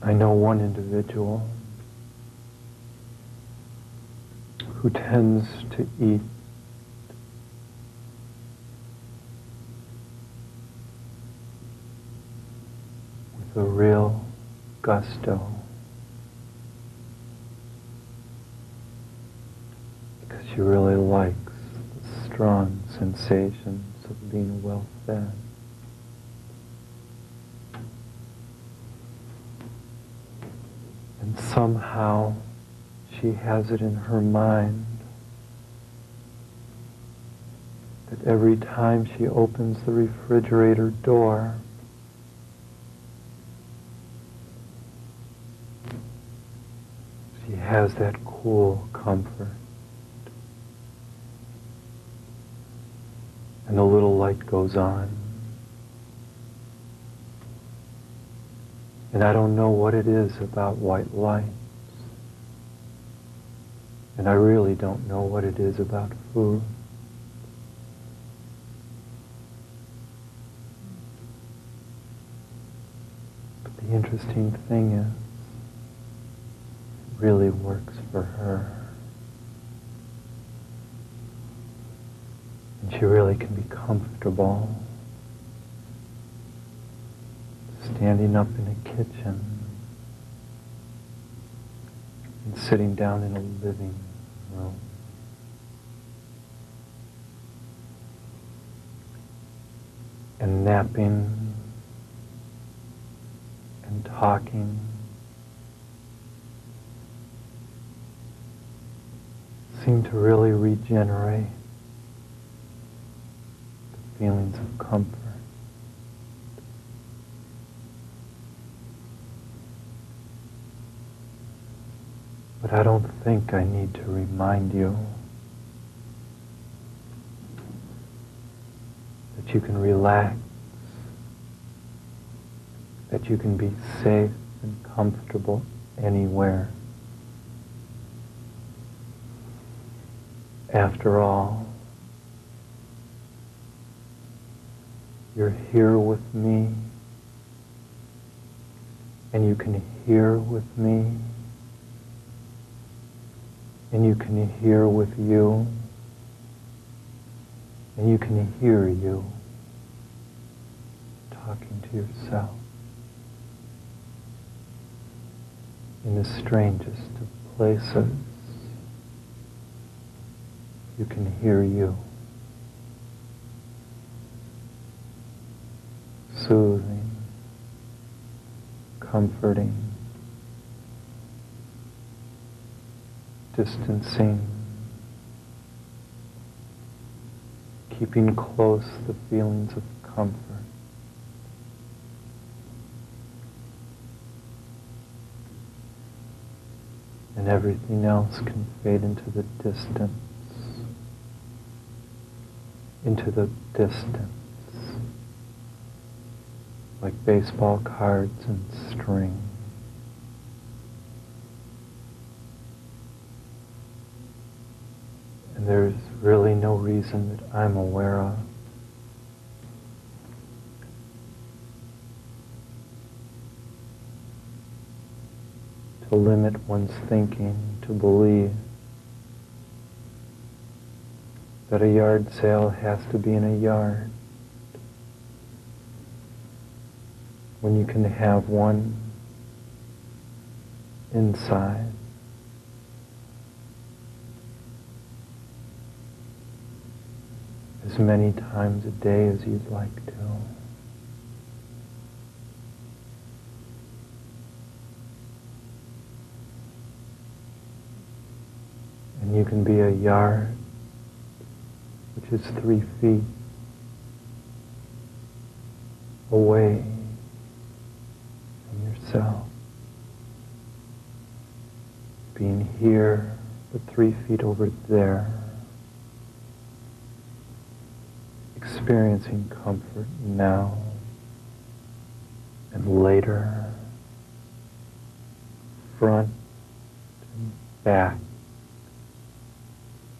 C: I know one individual who tends to eat with a real gusto, because she really likes the strong sensations of being well fed. And somehow she has it in her mind that every time she opens the refrigerator door, she has that cool comfort. And the little light goes on. And I don't know what it is about white lights. And I really don't know what it is about food. But the interesting thing is, it really works for her. And she really can be comfortable standing up in a kitchen and sitting down in a living room. And napping and talking seem to really regenerate the feelings of comfort. But I don't think I need to remind you that you can relax, that you can be safe and comfortable anywhere. After all, you're here with me, and you can hear with me, and you can hear with you, and you can hear you talking to yourself in the strangest of places. You can hear you, soothing, comforting, distancing, keeping close the feelings of comfort. And everything else can fade into the distance. Into the distance, like baseball cards and string. And there's really no reason that I'm aware of to limit one's thinking to believe that a yard sale has to be in a yard, when you can have one inside. As many times a day as you'd like to. And you can be a yard which is 3 feet away from yourself. Being here, but 3 feet over there. Experiencing comfort now and later, front and back,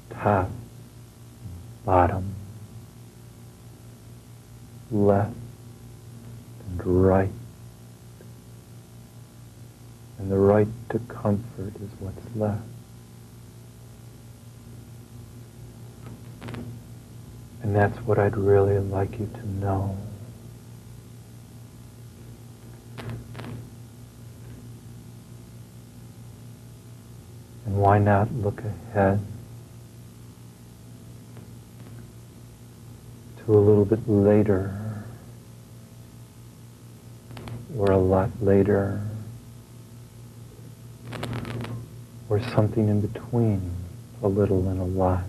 C: top, bottom, left and right. And the right to comfort is what's left. And that's what I'd really like you to know. And why not look ahead to a little bit later, or a lot later, or something in between a little and a lot.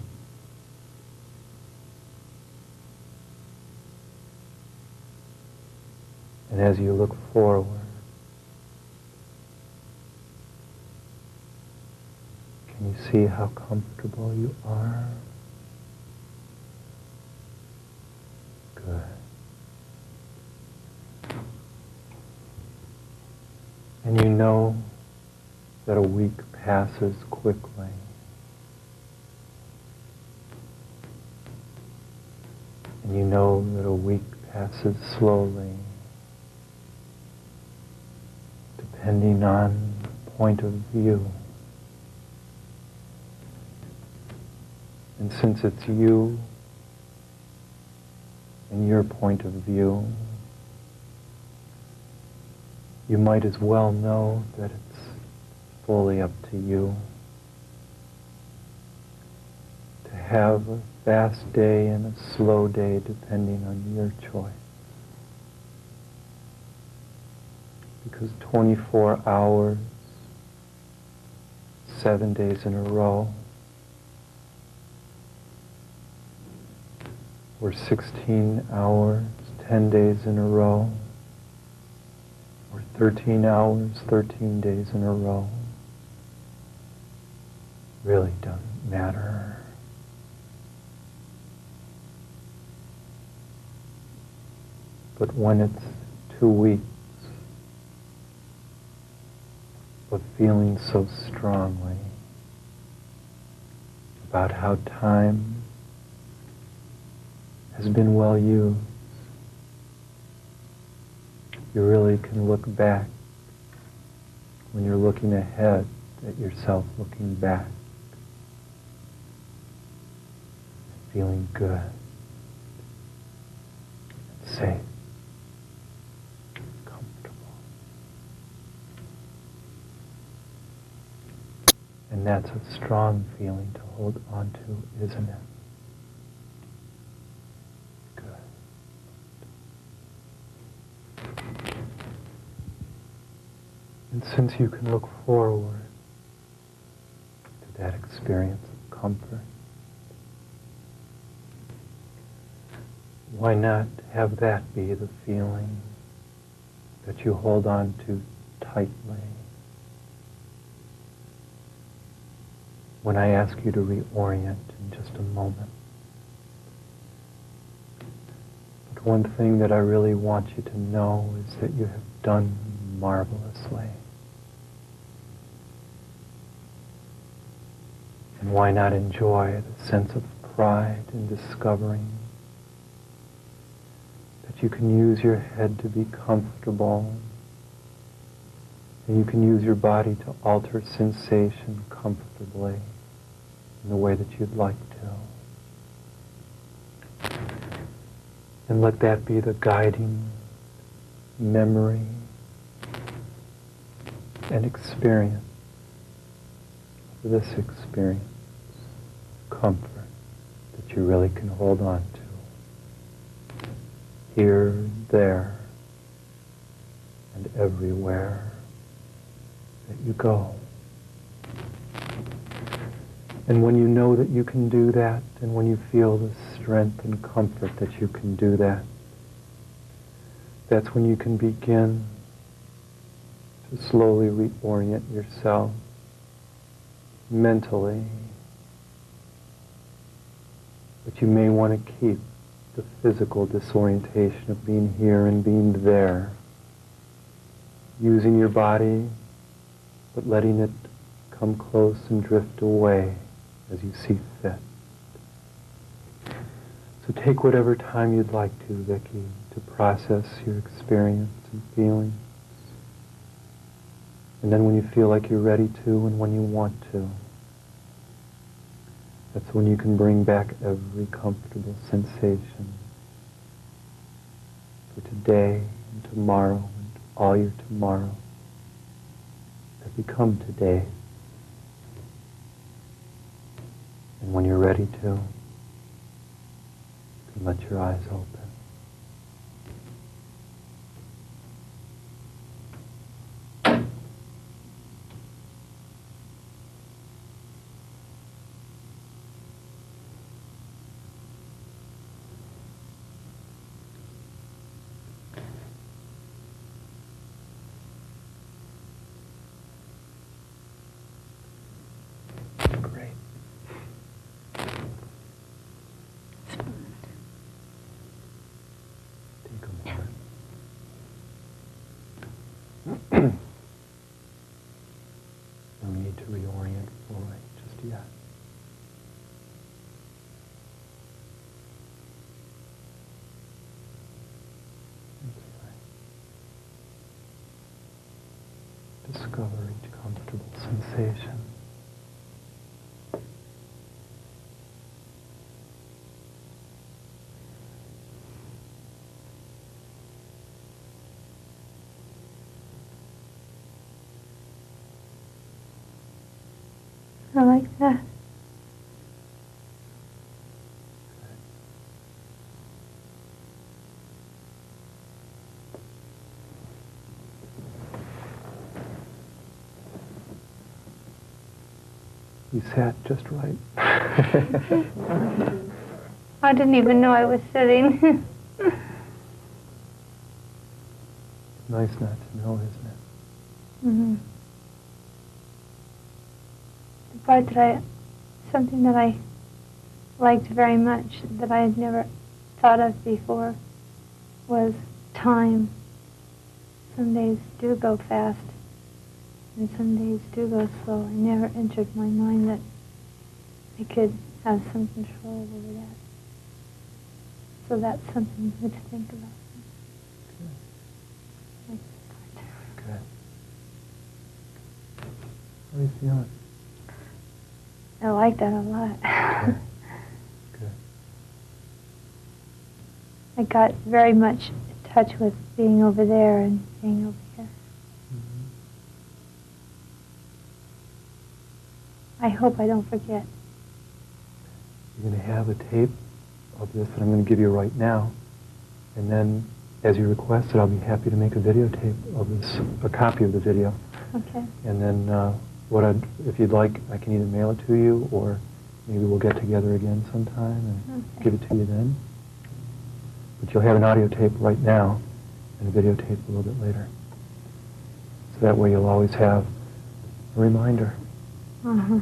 C: And as you look forward, can you see how comfortable you are? Good. And you know that a week passes quickly. And you know that a week passes slowly, depending on point of view. And since it's you and your point of view, you might as well know that it's fully up to you to have a fast day and a slow day depending on your choice. Because 24 hours, 7 days in a row, or 16 hours, 10 days in a row, or 13 hours, 13 days in a row, really doesn't matter. But when it's 2 weeks of feeling so strongly about how time has been well used, you really can look back when you're looking ahead at yourself looking back, feeling good, safe, comfortable. And that's a strong feeling to hold on to, isn't it? And since you can look forward to that experience of comfort, why not have that be the feeling that you hold on to tightly when I ask you to reorient in just a moment? But one thing that I really want you to know is that you have done marvelously. And why not enjoy the sense of pride in discovering that you can use your head to be comfortable, and you can use your body to alter sensation comfortably in the way that you'd like to. And let that be the guiding memory and experience of this experience, comfort that you really can hold on to, here, there, and everywhere that you go. And when you know that you can do that, and when you feel the strength and comfort that you can do that, that's when you can begin to slowly reorient yourself mentally. But you may want to keep the physical disorientation of being here and being there, using your body, but letting it come close and drift away as you see fit. So take whatever time you'd like to, Vicki, to process your experience and feelings. And then when you feel like you're ready to, and when you want to, That's when you can bring back every comfortable sensation for today and tomorrow and all your tomorrow that become today. And when you're ready to, you can let your eyes open. Great. Take a moment. No need to reorient fully just yet. That's right. Discover each comfortable sensation.
B: I like that.
C: You sat just right.
B: I didn't even know I was sitting.
C: Nice not to know, isn't it?
B: Mm-hmm. The part something that I liked very much that I had never thought of before was time. Some days do go fast, and some days do go slow. It never entered my mind that I could have some control over that. So that's something good to think about.
C: Good. Good. How are you feeling?
B: I like that a lot.
C: Good. Good.
B: I got very much in touch with being over there and being over here.
C: Mm-hmm.
B: I hope I don't forget.
C: You're going to have a tape of this that I'm going to give you right now. And then, as you requested, I'll be happy to make a videotape of this, a copy of the video.
B: Okay.
C: And then, if you'd like, I can either mail it to you, or maybe we'll get together again sometime and give it to you then. But you'll have an audio tape right now and a videotape a little bit later. So that way you'll always have a reminder.
B: Uh-huh.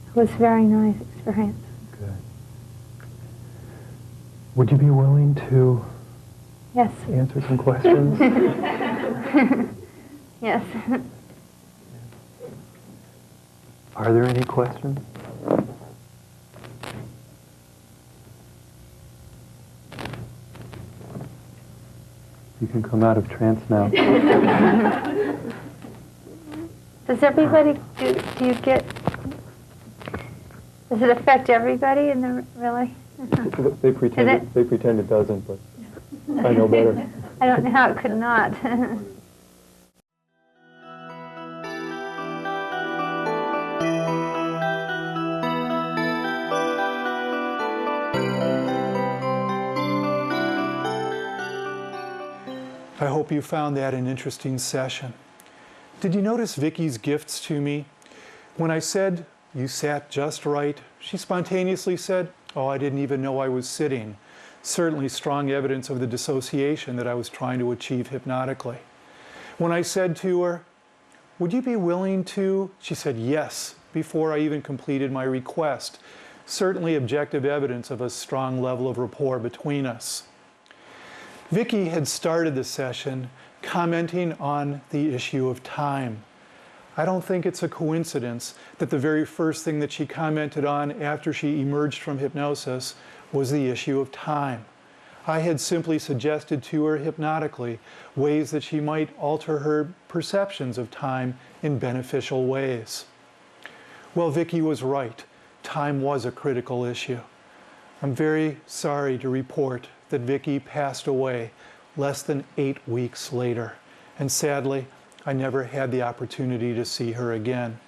B: It was a very nice experience.
C: Good. Would you be willing to
B: Yes.
C: answer some questions?
B: Yes.
C: Are there any questions? You can come out of trance now.
B: Does everybody, do you get, does it affect everybody in the, really?
C: They pretend it doesn't, but I know better.
B: I don't know how it could not.
A: I hope you found that an interesting session. Did you notice Vicki's gifts to me? When I said, "You sat just right," she spontaneously said, "Oh, I didn't even know I was sitting." Certainly strong evidence of the dissociation that I was trying to achieve hypnotically. When I said to her, "Would you be willing to?" she said, "Yes," before I even completed my request. Certainly objective evidence of a strong level of rapport between us. Vicki had started the session commenting on the issue of time. I don't think it's a coincidence that the very first thing that she commented on after she emerged from hypnosis was the issue of time. I had simply suggested to her hypnotically ways that she might alter her perceptions of time in beneficial ways. Well, Vicki was right. time was a critical issue. I'm very sorry to report that Vicki passed away less than 8 weeks later, and sadly, I never had the opportunity to see her again.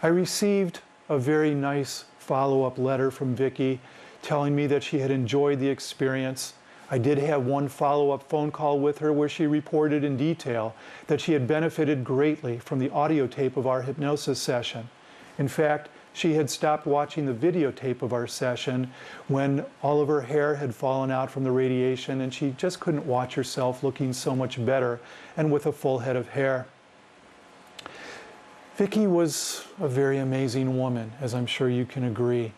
A: I received a very nice follow-up letter from Vicki telling me that she had enjoyed the experience. I did have one follow-up phone call with her where she reported in detail that she had benefited greatly from the audio tape of our hypnosis session. In fact, she had stopped watching the videotape of our session when all of her hair had fallen out from the radiation and she just couldn't watch herself looking so much better and with a full head of hair. Vicki was a very amazing woman, as I'm sure you can agree.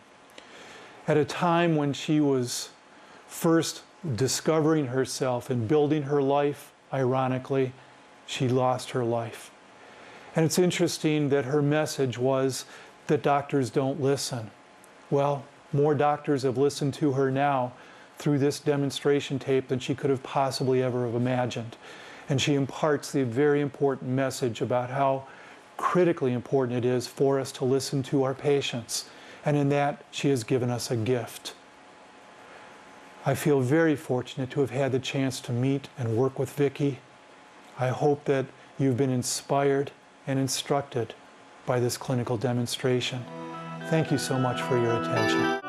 A: At a time when she was first discovering herself and building her life, ironically, she lost her life. And it's interesting that her message was that doctors don't listen. Well, more doctors have listened to her now through this demonstration tape than she could have possibly ever have imagined. And she imparts the very important message about how critically important it is for us to listen to our patients. And in that, she has given us a gift. I feel very fortunate to have had the chance to meet and work with Vicki. I hope that you've been inspired and instructed by this clinical demonstration. Thank you so much for your attention.